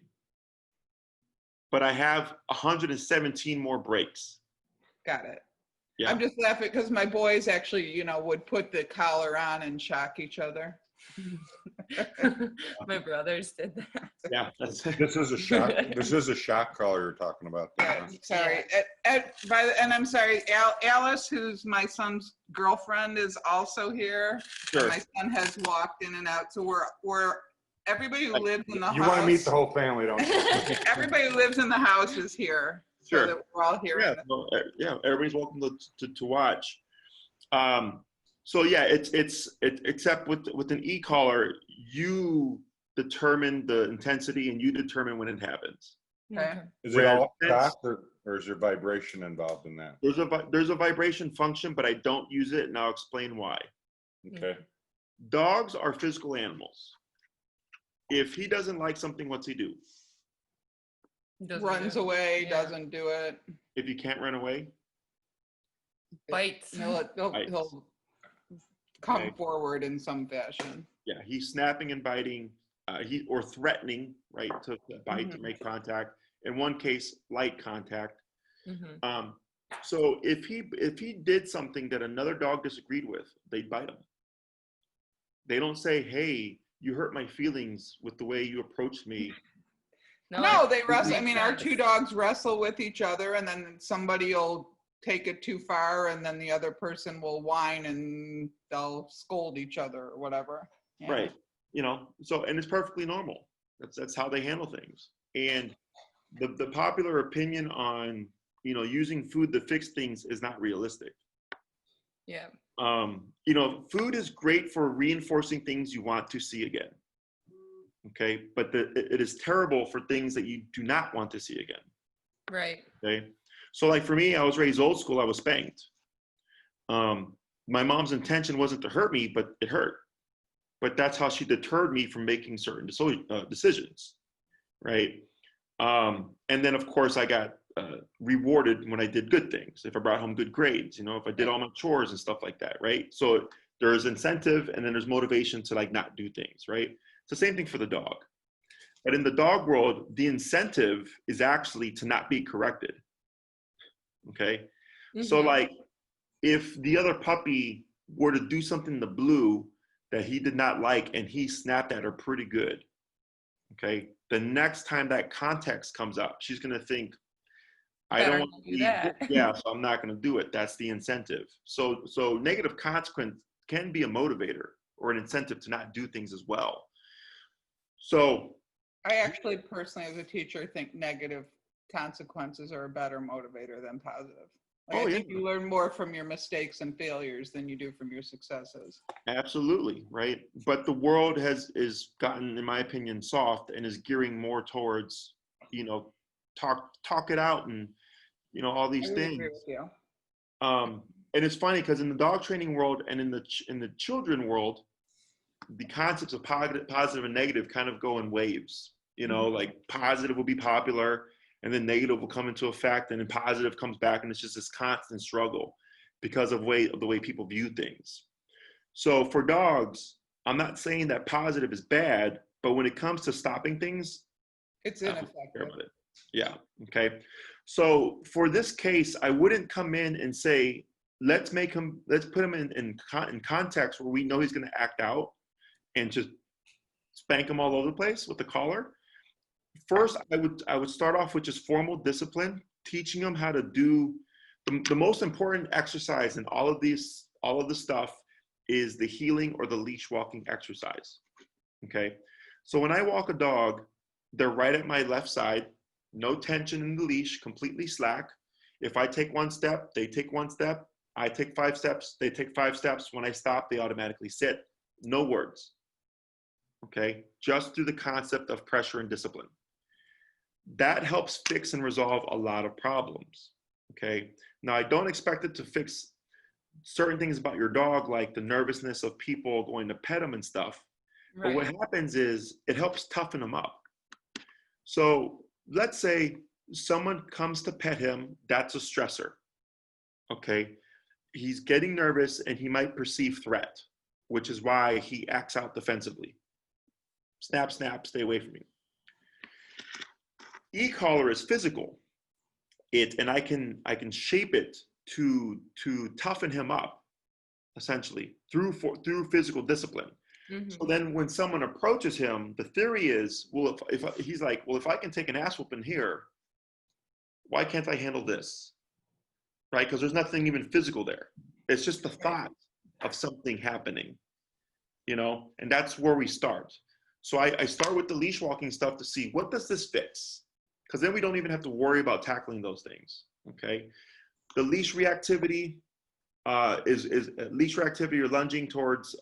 But I have 117 more breaks. Got it. Yeah. I'm just laughing because my boys actually, would put the collar on and shock each other. My brothers did that. Yeah, that's This is a shock. This is a shock collar you're talking about. There, huh? Sorry. And I'm sorry, Alice, who's my son's girlfriend, is also here. sure. And my son has walked in and out. So we're everybody who lives in the house. You want to meet the whole family, don't you? Everybody who lives in the house is here. Sure. So that we're all here. Yeah, well, yeah, everybody's welcome to watch. So yeah, it's except with an e-collar, you determine the intensity and you determine when it happens. Okay. Is it all shock or is there vibration involved in that? There's a vibration function, but I don't use it, and I'll explain why. Okay. Dogs are physical animals. If he doesn't like something, what's he do? Runs away, Yeah. doesn't do it. If you can't run away, Bites. He'll come Okay. forward in some fashion. yeah, he's snapping and biting, or threatening, right, to bite, to make contact. In one case, light contact. Mhm. So if he did something that another dog disagreed with, they'd bite him. They don't say, "Hey, you hurt my feelings with the way you approached me." No, it they wrestle. I makes mean, our sense. two dogs wrestle with each other, and then somebody will take it too far, and then the other person will whine and they'll scold each other or whatever. Yeah. Right. So, and it's perfectly normal. That's how they handle things. And the popular opinion on, using food to fix things is not realistic. Yeah. Food is great for reinforcing things you want to see again. Okay. But it is terrible for things that you do not want to see again. Right. Okay. So like for me, I was raised old school. I was spanked. My mom's intention wasn't to hurt me, but it hurt. But that's how she deterred me from making certain decisions, right? And then of course I got rewarded when I did good things. If I brought home good grades, if I did all my chores and stuff like that, right? So there's incentive and then there's motivation to like not do things, right? It's the same thing for the dog. But in the dog world, the incentive is actually to not be corrected. Okay. So Mhm. like if the other puppy were to do something to Blue that he did not like and he snapped at her pretty good, okay, the next time that context comes up, she's going to think, I Better don't want not to do be, that. yeah, so I'm not going to do it. That's the incentive. So negative consequence can be a motivator or an incentive to not do things as well. So I actually personally, as a teacher, think negative consequences are a better motivator than positive. Like, Oh, I think yeah. you learn more from your mistakes and failures than you do from your successes. absolutely, right? But the world is gotten, in my opinion, soft and is gearing more towards, talk it out and, all I these would things. agree with you. And it's funny because in the dog training world and in the children world, the concepts of positive and negative kind of go in waves. Like positive will be popular, and then negative will come into effect, and then positive comes back, and it's just this constant struggle because of the way people view things. So for dogs, I'm not saying that positive is bad, but when it comes to stopping things, It's I don't care ineffective. about it. Yeah. Okay. So for this case, I wouldn't come in and say, let's put him in context where we know he's going to act out and just spank him all over the place with the collar. First, I would start off with just formal discipline, teaching them how to do the most important exercise in all of this stuff is the heeling or the leash walking exercise. Okay. So when I walk a dog, they're right at my left side, no tension in the leash, completely slack. If I take one step, they take one step. I take 5 steps, they take 5 steps. When I stop, they automatically sit. No words. Okay. Just through the concept of pressure and discipline. That helps fix and resolve a lot of problems. Okay. Now, I don't expect it to fix certain things about your dog, like the nervousness of people going to pet them and stuff. But what happens is it helps toughen them up. So let's say someone comes to pet him, that's a stressor. Okay. He's getting nervous and he might perceive threat, which is why he acts out defensively. Snap, snap, stay away from me. E-collar is physical. And I can shape it to toughen him up, essentially through physical discipline. So then when someone approaches him, the theory is, well, if he's like, well, if I can take an ass whooping here, why can't I handle this? Right? Because there's nothing even physical there. It's just the thought of something happening, you know, and that's where we start. So I start with the leash walking stuff to see, what does this fix? Because then we don't even have to worry about tackling those things, okay? The leash reactivity is leash reactivity or lunging towards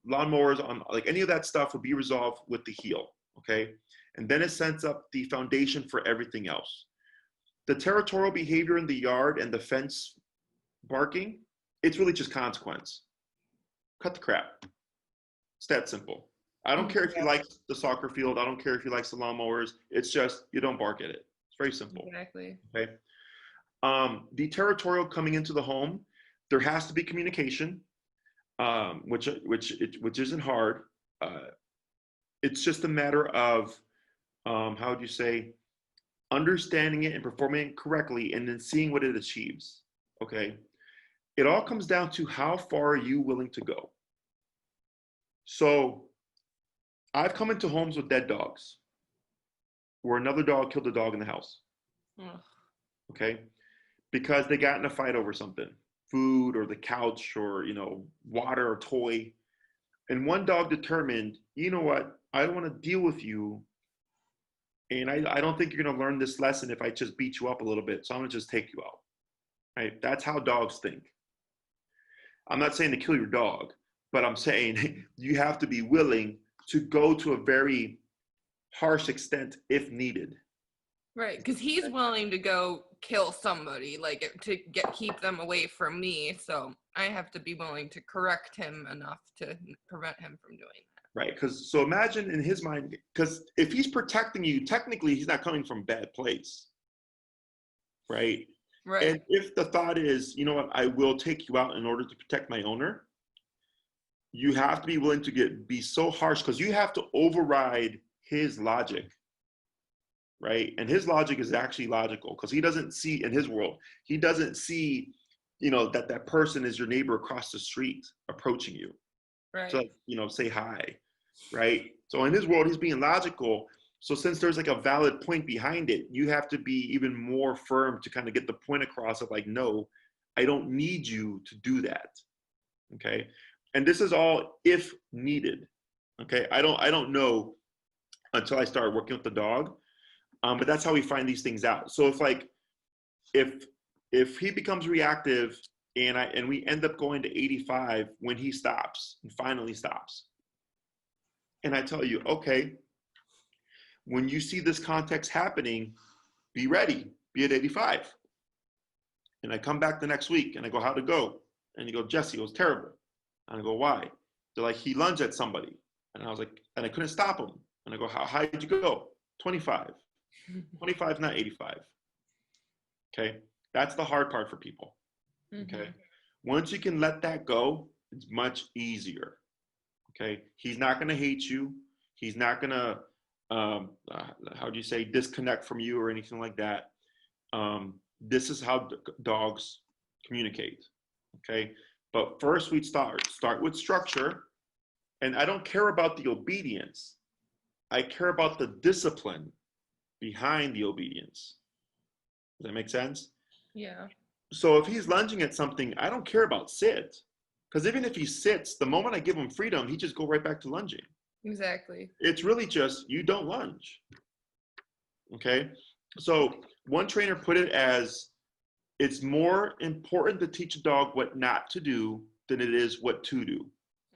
lawnmowers, on like any of that stuff would be resolved with the heel, okay? And then it sets up the foundation for everything else. The territorial behavior in the yard and the fence barking, it's really just consequence. Cut the crap. It's that simple. I don't care if he likes the soccer field. I don't care if he likes the lawnmowers. It's just, you don't bark at it. It's very simple. Exactly. Okay. The territorial coming into the home, there has to be communication, which isn't hard. It's just a matter of, how would you say, understanding it and performing it correctly, and then seeing what it achieves. Okay. It all comes down to how far are you willing to go. So I've come into homes with dead dogs where another dog killed a dog in the house. Okay. Because they got in a fight over something, food or the couch or, you know, water or toy. And one dog determined, you know what, I don't want to deal with you. And I don't think you're going to learn this lesson if I just beat you up a little bit. So I'm going to just take you out. Right? That's how dogs think. I'm not saying to kill your dog, but I'm saying you have to be willing to go to a very harsh extent if needed. Right, because he's willing to go kill somebody, like to keep them away from me. So I have to be willing to correct him enough to prevent him from doing that. Right, because so imagine in his mind, because if he's protecting you, technically he's not coming from a bad place. Right. Right. And if the thought is, you know what, I will take you out in order to protect my owner, you have to be willing to be so harsh, because you have to override his logic. Right. And his logic is actually logical, because he doesn't see, in his world, he doesn't see, you know, that person is your neighbor across the street approaching you. Right. So, you know, say hi. Right. So in his world, he's being logical. So since there's like a valid point behind it, you have to be even more firm to kind of get the point across of like, no, I don't need you to do that. Okay. And this is all if needed. Okay. I don't know until I start working with the dog. But that's how we find these things out. So if he becomes reactive and we end up going to 85 when he stops and finally stops, and I tell you, okay, when you see this context happening, be ready, be at 85. And I come back the next week and I go, how'd it go? And you go, Jesse, it was terrible. And I go, why? They're like, he lunged at somebody. And I was like, and I couldn't stop him. And I go, how did you go? 25. 25 is not 85. Okay. That's the hard part for people. Okay. Once you can let that go, it's much easier. Okay. He's not going to hate you. He's not going to, how do you say, disconnect from you or anything like that. This is how dogs communicate. Okay. But first we'd start with structure. And I don't care about the obedience. I care about the discipline behind the obedience. Does that make sense? Yeah. So if he's lunging at something, I don't care about sit. Because even if he sits, the moment I give him freedom, he just go right back to lunging. Exactly. It's really just, you don't lunge. Okay. So one trainer put it as, it's more important to teach a dog what not to do than it is what to do.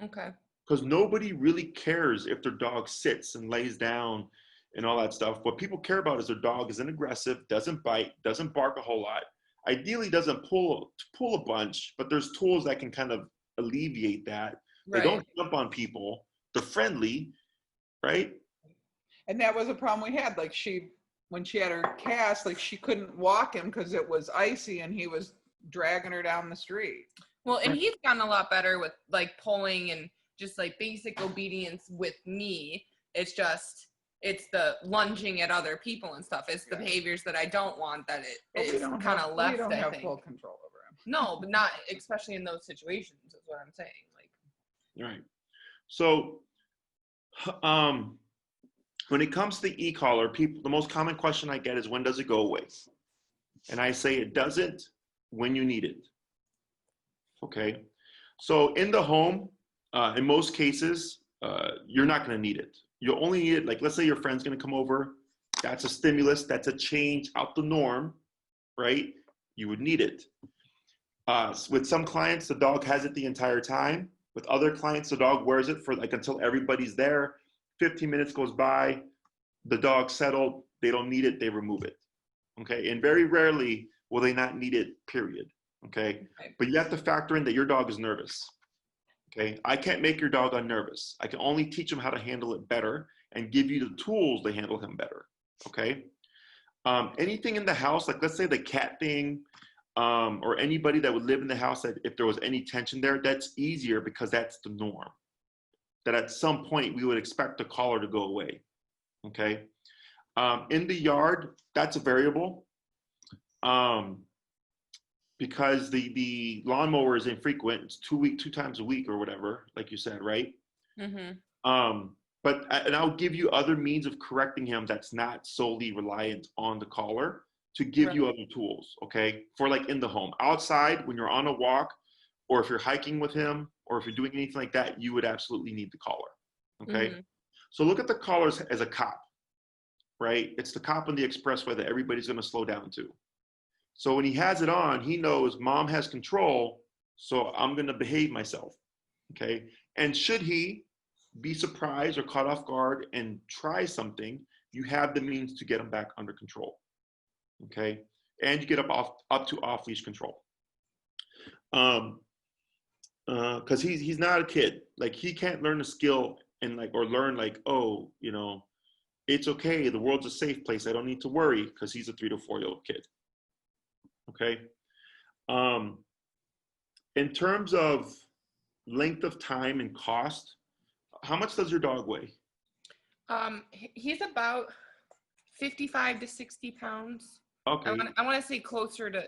Okay. Because nobody really cares if their dog sits and lays down and all that stuff. What people care about is their dog isn't aggressive, doesn't bite, doesn't bark a whole lot. Ideally doesn't pull a bunch, but there's tools that can kind of alleviate that. They don't jump on people. They're friendly, right? And that was a problem we had. Like when she had her cast, like she couldn't walk him because it was icy and he was dragging her down the street. Well, and he's gotten a lot better with like pulling and just like basic obedience with me. It's the lunging at other people and stuff. It's the behaviors that I don't want that it's kind of left. We don't have full control over him. No, but not especially in those situations is what I'm saying. Like, right. So, when it comes to the e-collar, people, the most common question I get is, when does it go away? And I say it doesn't when you need it. Okay. So in the home, in most cases, you're not going to need it. You'll only need it, like, let's say your friend's going to come over. That's a stimulus. That's a change out the norm, right? You would need it. With some clients, the dog has it the entire time. With other clients, the dog wears it for like until everybody's there. 15 minutes goes by, the dog's settled, they don't need it, they remove it. Okay, and very rarely will they not need it, period. Okay, but you have to factor in that your dog is nervous. Okay, I can't make your dog unnervous. I can only teach them how to handle it better and give you the tools to handle him better. Okay, anything in the house, like let's say the cat thing, or anybody that would live in the house, that if there was any tension there, that's easier because that's the norm. That at some point we would expect the collar to go away. Okay, in the yard, that's a variable. Because the lawnmower is infrequent, it's 2 times a week or whatever, like you said, right? Mm-hmm. And I'll give you other means of correcting him that's not solely reliant on the collar to give you other tools, okay? For like in the home. Outside, when you're on a walk, or if you're hiking with him, or if you're doing anything like that, you would absolutely need the collar, okay? Mm-hmm. So look at the collars as a cop, right? It's the cop on the expressway that everybody's gonna slow down to. So when he has it on, he knows mom has control, so I'm gonna behave myself, okay? And should he be surprised or caught off guard and try something, you have the means to get him back under control, okay? And you get up to off-leash control. Because he's not a kid. Like, he can't learn a skill and like, or learn like, oh, you know, it's okay, the world's a safe place, I don't need to worry, because he's a 3 to 4 year old kid. Okay. In terms of length of time and cost, how much does your dog weigh? He's about 55 to 60 pounds. Okay. I want to say closer to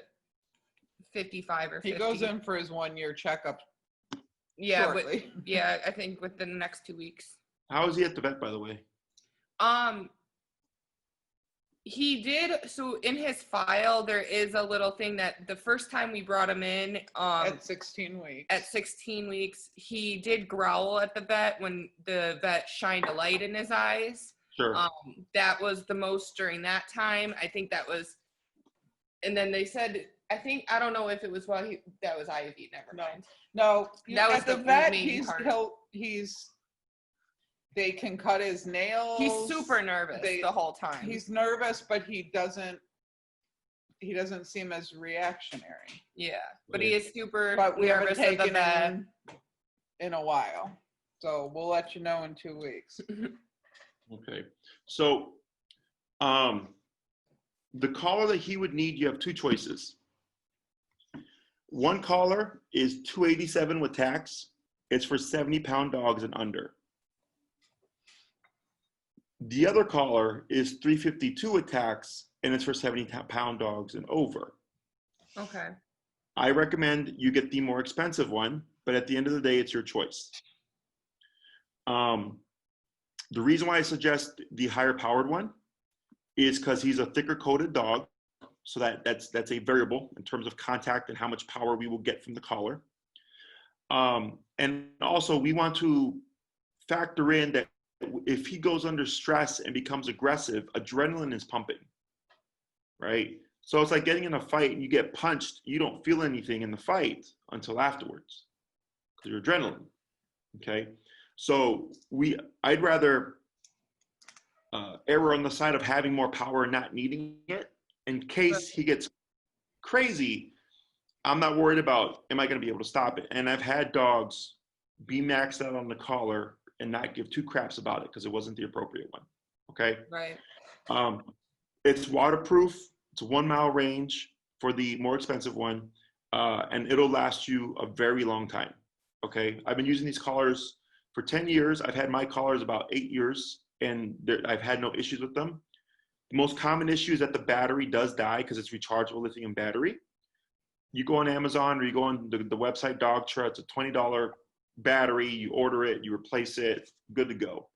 55 or 50. He goes in for his 1-year checkup. Yeah, yeah, I think within the next 2 weeks. How is he at the vet, by the way? He did, so in his file, there is a little thing that the first time we brought him in, at 16 weeks. At 16 weeks, he did growl at the vet when the vet shined a light in his eyes. Sure. That was the most during that time. I think that was, and then they said, I don't know if it was that was IV, never mind. No, that was at the vet, they can cut his nails. He's super nervous the whole time. He's nervous, but he doesn't seem as reactionary. Yeah, but he is super but we nervous haven't taken at the vet. him in a while. So we'll let you know in 2 weeks. Okay. So the collar that he would need, you have 2 choices. One collar is $287 with tax. It's for 70-pound dogs and under. The other collar is $352 with tax, and it's for 70-pound dogs and over. Okay. I recommend you get the more expensive one, but at the end of the day, it's your choice. The reason why I suggest the higher powered one is because he's a thicker coated dog, so that's a variable in terms of contact and how much power we will get from the collar. And also, we want to factor in that if he goes under stress and becomes aggressive, adrenaline is pumping, right? So it's like getting in a fight and you get punched, you don't feel anything in the fight until afterwards because your adrenaline, okay? So I'd rather err on the side of having more power and not needing it. In case he gets crazy, I'm not worried about, am I gonna be able to stop it? And I've had dogs be maxed out on the collar and not give 2 craps about it because it wasn't the appropriate one, okay? Right. It's waterproof, it's a 1 mile range for the more expensive one, and it'll last you a very long time, okay? I've been using these collars for 10 years. I've had my collars about 8 years, and I've had no issues with them. The most common issue is that the battery does die because it's rechargeable lithium battery. You go on Amazon or you go on the website Dogtra, it's a $20 battery, you order it, you replace it, good to go.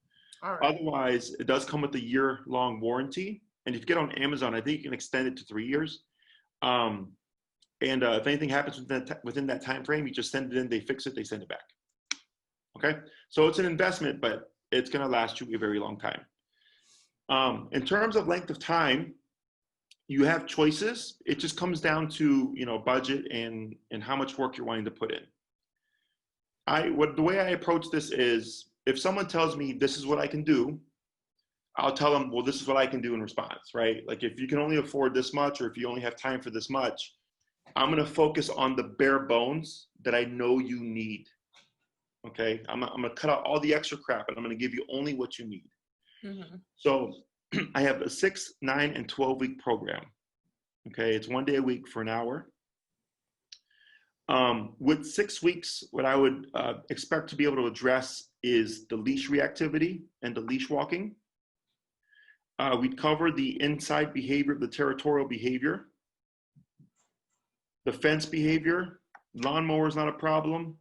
All right. Otherwise, it does come with a year-long warranty. And if you get on Amazon, I think you can extend it to 3 years. If anything happens within that time frame, you just send it in, they fix it, they send it back. Okay, so it's an investment, but it's going to last you a very long time. In terms of length of time, you have choices. It just comes down to, you know, budget and how much work you're wanting to put in. The way I approach this is, if someone tells me this is what I can do, I'll tell them, well, this is what I can do in response, right? Like, if you can only afford this much, or if you only have time for this much, I'm going to focus on the bare bones that I know you need. Okay, I'm going to cut out all the extra crap, and I'm going to give you only what you need. Mm-hmm. So I have a 6, 9, and 12-week program. Okay, it's 1 day a week for an hour. With 6 weeks, what I would expect to be able to address is the leash reactivity and the leash walking. We'd cover the inside behavior, the territorial behavior, the fence behavior. Lawnmower is not a problem.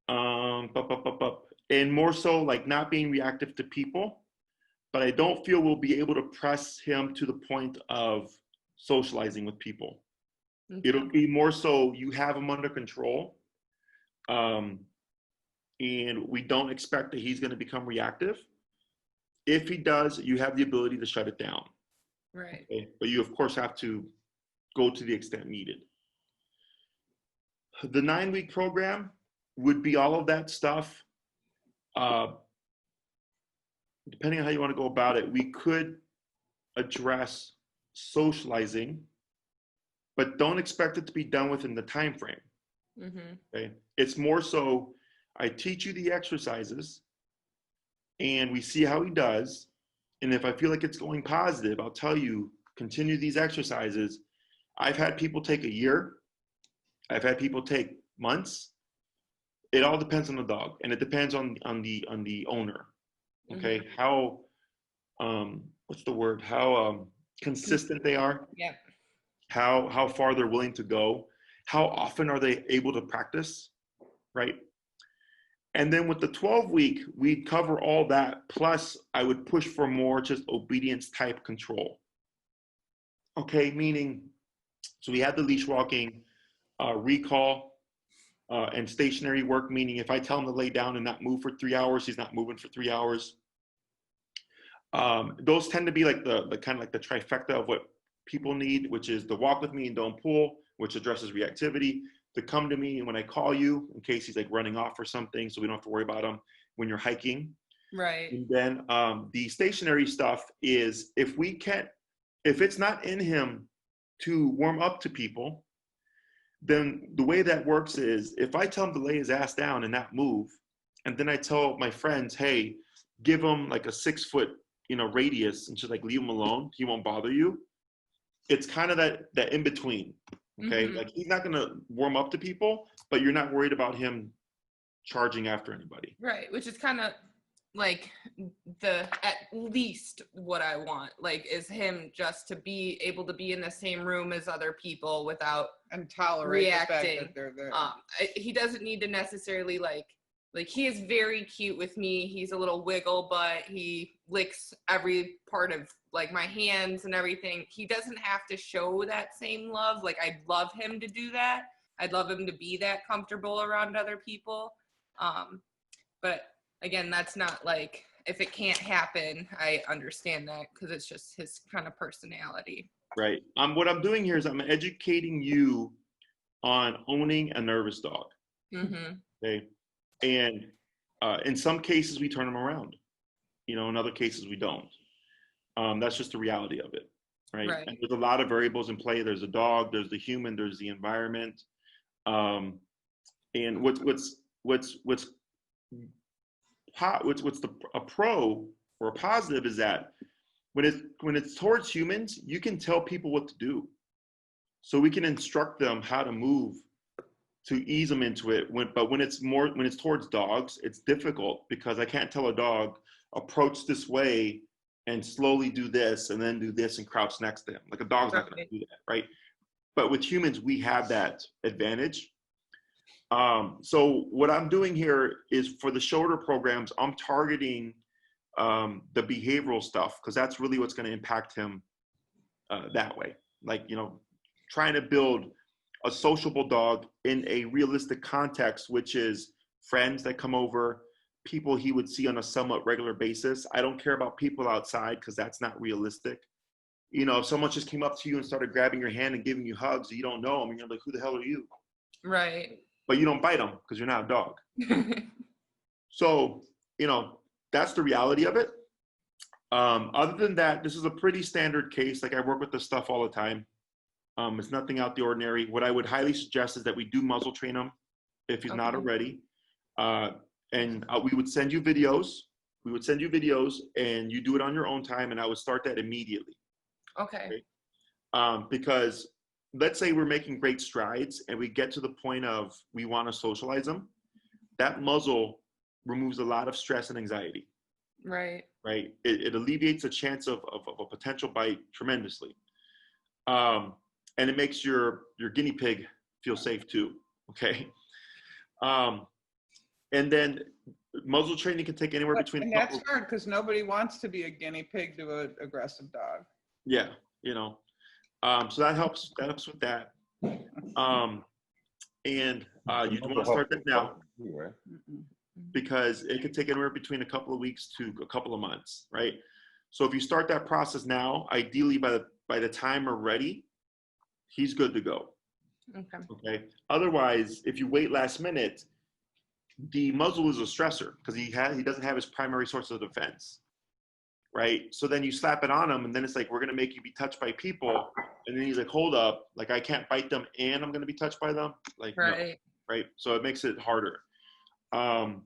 And more so, like, not being reactive to people, but I don't feel we'll be able to press him to the point of socializing with people. Okay. It'll be more so you have him under control, and we don't expect that he's going to become reactive. If he does, you have the ability to shut it down. Right. Okay? But you, of course, have to go to the extent needed. The 9-week program would be all of that stuff. Depending on how you want to go about it, we could address socializing, but don't expect it to be done within the time frame. Mm-hmm. Okay, it's more so I teach you the exercises, and we see how he does. And if I feel like it's going positive, I'll tell you, continue these exercises. I've had people take a year. I've had people take months. It all depends on the dog, and it depends on the owner. Okay, mm-hmm. How what's the word? How consistent they are. Yeah. How far they're willing to go. How often are they able to practice, right? And then with the 12-week, we'd cover all that. Plus, I would push for more just obedience type control. Okay, meaning, so we had the leash walking, recall, and stationary work, meaning if I tell him to lay down and not move for 3 hours, he's not moving for 3 hours. Those tend to be like the kind of like the trifecta of what people need, which is the walk with me and don't pull, which addresses reactivity, to come to me when I call you in case he's like running off or something, so we don't have to worry about him when you're hiking. Right. And then the stationary stuff is if it's not in him to warm up to people, then the way that works is if I tell him to lay his ass down and not move, and then I tell my friends, hey, give him like a 6-foot, radius and just like leave him alone, he won't bother you. It's kind of that in between. Okay, mm-hmm. Like he's not going to warm up to people, but you're not worried about him charging after anybody. Right, which is kind of like at least what I want, like, is him just to be able to be in the same room as other people without and tolerate reacting. The fact that they're there. He doesn't need to necessarily like he is very cute with me. He's a little wiggle, but he licks every part of like my hands and everything. He doesn't have to show that same love. Like, I'd love him to do that. I'd love him to be that comfortable around other people. But again, that's not like, if it can't happen, I understand that because it's just his kind of personality. Right. What I'm doing here is I'm educating you on owning a nervous dog. Mm-hmm. Okay. And in some cases, we turn them around. In other cases, we don't. That's just the reality of it, right? And there's a lot of variables in play. There's a dog, there's the human, there's the environment. And what's a pro or a positive is that when it's towards humans, you can tell people what to do. So we can instruct them how to move to ease them into it. But when it's towards dogs, it's difficult because I can't tell a dog approach this way and slowly do this and then do this and crouch next to him. Like a dog's not going to do that, right? But with humans, we have that advantage. So what I'm doing here is for the shorter programs, I'm targeting the behavioral stuff because that's really what's going to impact him that way. Like, you know, trying to build a sociable dog in a realistic context, which is friends that come over, people he would see on a somewhat regular basis. I don't care about people outside because that's not realistic. You know, if someone just came up to you and started grabbing your hand and giving you hugs, you don't know them, and you're like, who the hell are you? Right. But you don't bite them because you're not a dog. So, you know, that's the reality of it. Other than that, this is a pretty standard case. Like, I work with this stuff all the time. It's nothing out the ordinary. What I would highly suggest is that we do muzzle train him if he's not already. And we would send you videos. We would send you videos and you do it on your own time. And I would start that immediately. Okay. Because let's say we're making great strides and we get to the point of we want to socialize them. That muzzle removes a lot of stress and anxiety. Right. Right. It alleviates the chance of a potential bite tremendously. And it makes your guinea pig feel safe too. Okay. And then muzzle training can take anywhere between. And that's hard because nobody wants to be a guinea pig to an aggressive dog. Yeah, you know. So that helps. That helps with that. And you do want to start that now because it could take anywhere between a couple of weeks to a couple of months, right? So if you start that process now, ideally by the time we're ready, he's good to go. Okay. Okay. Otherwise, if you wait last minute, the muzzle is a stressor because he doesn't have his primary source of defense, right? So then you slap it on him, and then it's like, we're gonna make you be touched by people, and then he's like, hold up, like I can't bite them, and I'm gonna be touched by them, like Right. no, right? So it makes it harder. And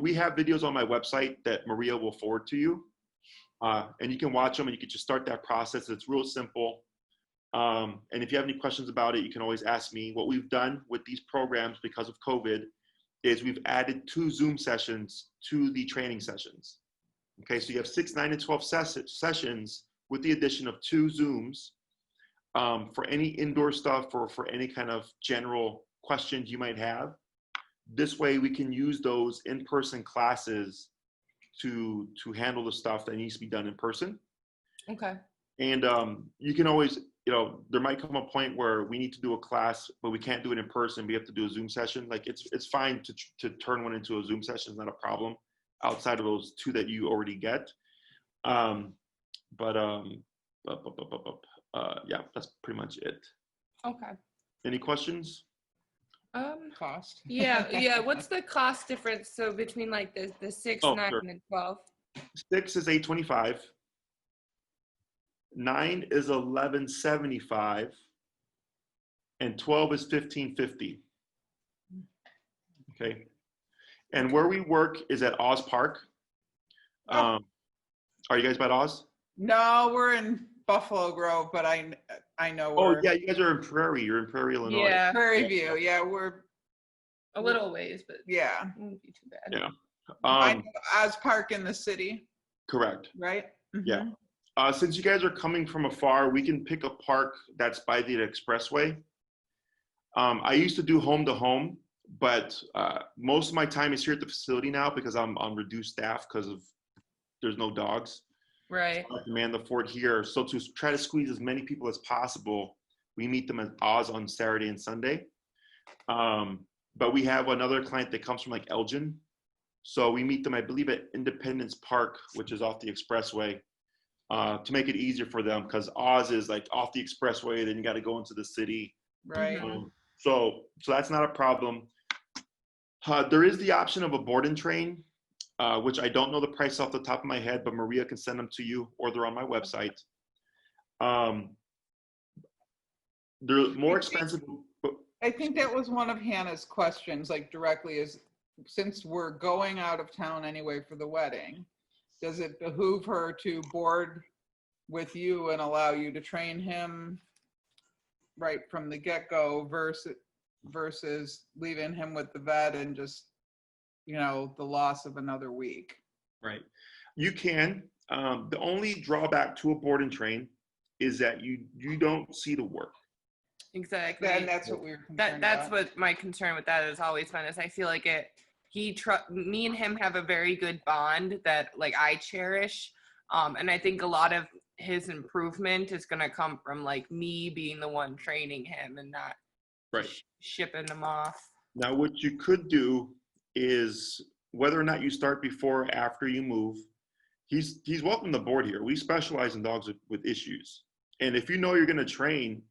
we have videos on my website that Maria will forward to you, and you can watch them, and you can just start that process. It's real simple. And if you have any questions about it, you can always ask me. What we've done with these programs because of COVID is we've added 2 Zoom sessions to the training sessions. Okay, so you have 6, 9, and 12 sessions with the addition of 2 Zooms for any indoor stuff or for any kind of general questions you might have. This way we can use those in-person classes to handle the stuff that needs to be done in person. Okay. And you can always, you know, there might come a point where we need to do a class, but we can't do it in person. We have to do a Zoom session. Like it's fine to turn one into a Zoom session. It's not a problem outside of those 2 that you already get. Yeah, that's pretty much it. Okay. Any questions? Cost. Yeah. What's the cost difference? So between like the 6, 9, Sure. and 12? 6 is $825. 9 is $1175, and 12 is $1550. Okay, and where we work is at Oz Park. Are you guys by Oz? No, we're in Buffalo Grove, but I know Oh we're yeah, you guys are in Prairie. You're in Prairie, Illinois. Yeah. Prairie View. Yeah, we're A little ways, but yeah. it wouldn't be too bad. Yeah. I know Oz Park in the city, Correct. right? Yeah. Since you guys are coming from afar, we can pick a park that's by the expressway. I used to do home to home, but most of my time is here at the facility now because I'm on reduced staff because of there's no dogs. Right. So I man the fort here. So to try to squeeze as many people as possible, we meet them at Oz on Saturday and Sunday. But we have another client that comes from like Elgin. So we meet them, I believe, at Independence Park, which is off the expressway, to make it easier for them because Oz is like off the expressway, then you got to go into the city. Right. So that's not a problem. There is the option of a board and train, which I don't know the price off the top of my head, but Maria can send them to you or they're on my website. They're more expensive. I think that was one of Hannah's questions, like directly, is since we're going out of town anyway for the wedding, does it behoove her to board with you and allow you to train him right from the get-go versus leaving him with the vet and just, you know, the loss of another week? Right. You can. The only drawback to a board and train is that you don't see the work. Exactly. And that's what we were concerned That's about. what my concern with that has always been, is I feel like me and him have a very good bond that like I cherish. And I think a lot of his improvement is going to come from like me being the one training him and not Right. shipping him off. Now, what you could do is, whether or not you start before or after you move, he's welcome to board here. We specialize in dogs with issues. And if you know you're going to train,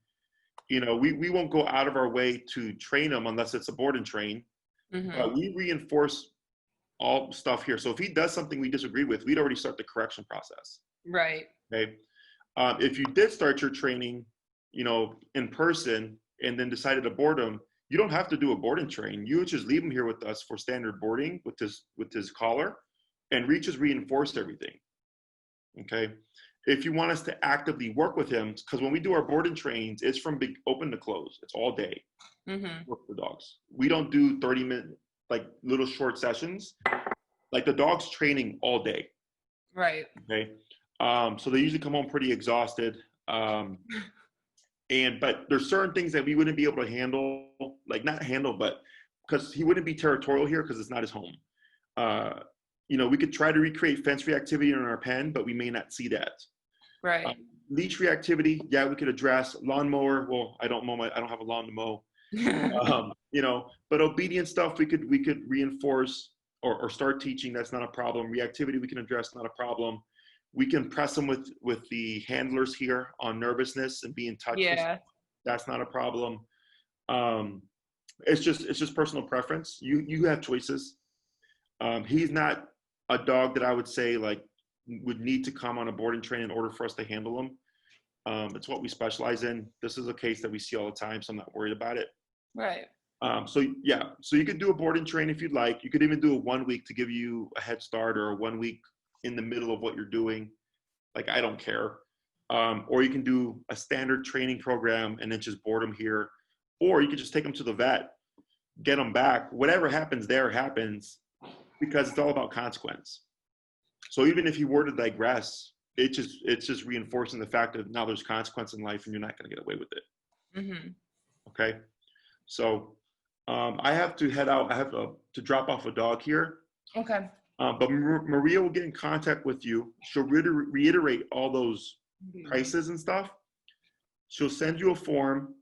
you know, we won't go out of our way to train him unless it's a board and train. But we reinforce all stuff here. So if he does something we disagree with, we'd already start the correction process. Right. Okay. If you did start your training, you know, in person and then decided to board him, you don't have to do a board and train. You would just leave him here with us for standard boarding with his collar, and Reach has reinforced everything. Okay. If you want us to actively work with him, because when we do our board and trains, it's from big open to close. It's all day. Work the dogs. We don't do 30-minute, like little short sessions. Like the dog's training all day. Right. Okay. So they usually come home pretty exhausted. But there's certain things that we wouldn't be able to handle, like not handle, but because he wouldn't be territorial here because it's not his home. You know, we could try to recreate fence reactivity in our pen, but we may not see that. Right. Leash reactivity, yeah, we could address. Lawnmower, well, I don't have a lawn to mow. You know, but obedience stuff we could reinforce or start teaching. That's not a problem. Reactivity we can address, not a problem. We can press them with the handlers here on nervousness and being touched. Yeah. That's not a problem. It's just personal preference. You have choices. He's not a dog that I would say like would need to come on a board and train in order for us to handle him. It's what we specialize in. This is a case that we see all the time, so I'm not worried about it. Right. So you could do a board and train if you'd like. You could even do a 1 week to give you a head start, or a 1 week in the middle of what you're doing. Like, I don't care. Or you can do a standard training program and then just board them here. Or you could just take them to the vet, get them back. Whatever happens there happens, because it's all about consequence. So even if you were to digress, it's just reinforcing the fact that now there's consequence in life and you're not going to get away with it. Okay. So I have to head out. I have to drop off a dog here. Okay. But Maria will get in contact with you. She'll reiterate all those prices and stuff. She'll send you a form,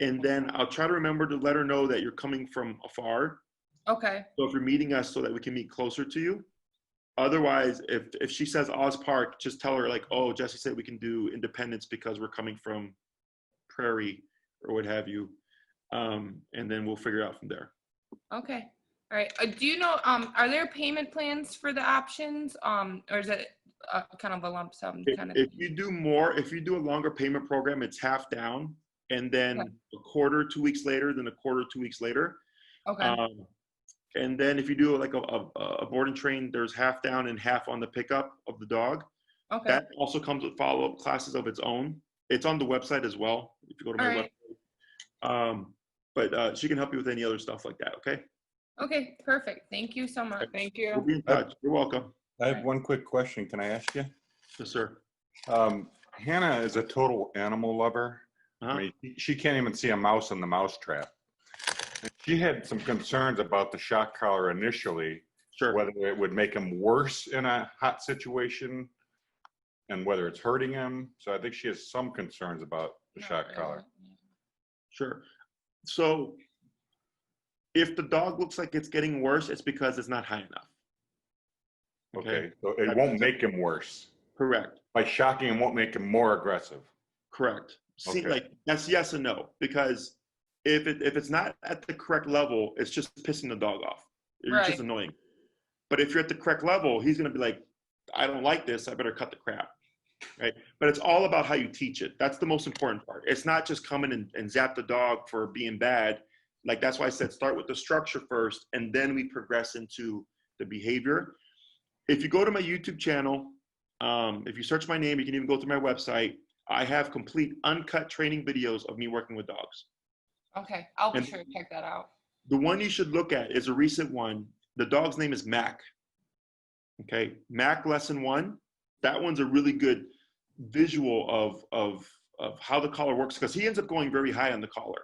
and then I'll try to remember to let her know that you're coming from afar. Okay. So if you're meeting us, so that we can meet closer to you. Otherwise, if she says Oz Park, just tell her like, oh, Jesse said we can do Independence because we're coming from Prairie or what have you. And then we'll figure it out from there. Okay. All right. Do you know, are there payment plans for the options? Or is it kind of a lump sum kind of If thing? you do a longer payment program, it's half down, and then a quarter 2 weeks later, then a quarter 2 weeks later. Okay. And then if you do like a board and train, there's half down and half on the pickup of the dog. Okay. That also comes with follow-up classes of its own. It's on the website as well, if you go to my website. But she can help you with any other stuff like that, okay? Okay, perfect. Thank you so much. Thank you. We'll be in touch. You're welcome. I have one quick question. Can I ask you? Yes, sir. Hannah is a total animal lover. I mean, she can't even see a mouse in the mousetrap. She had some concerns about the shock collar initially, whether it would make him worse in a hot situation and whether it's hurting him. So I think she has some concerns about the shock collar. Sure. So if the dog looks like it's getting worse, it's because it's not high enough. Okay, so it won't make him worse. Correct. By shocking him won't make him more aggressive. Correct. See, Okay. like that's yes and no, because if it's not at the correct level, it's just pissing the dog off. It's just annoying. But if you're at the correct level, he's gonna be like, I don't like this, I better cut the crap. Right? But it's all about how you teach it. That's the most important part. It's not just coming and zap the dog for being bad. Like that's why I said start with the structure first, and then we progress into the behavior. If you go to my YouTube channel, if you search my name, you can even go to my website. I have complete uncut training videos of me working with dogs. Okay, I'll be sure to check that out. The one you should look at is a recent one. The dog's name is Mac. Okay, Mac lesson 1. That one's a really good visual of how the collar works, because he ends up going very high on the collar.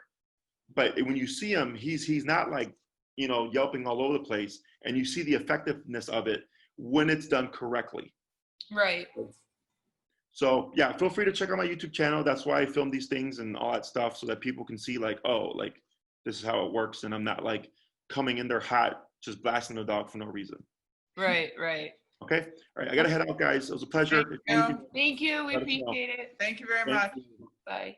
But when you see him, he's not like, you know, yelping all over the place, and you see the effectiveness of it when it's done correctly. Right. So yeah, feel free to check out my YouTube channel. That's why I film these things and all that stuff, so that people can see like, oh, like this is how it works, and I'm not like coming in there hot, just blasting the dog for no reason. Right, right. Okay. All right. I gotta head out, guys. It was a pleasure. Thank you. Thank you. We Let us know. appreciate it. Thank you very Thank much. you. Bye.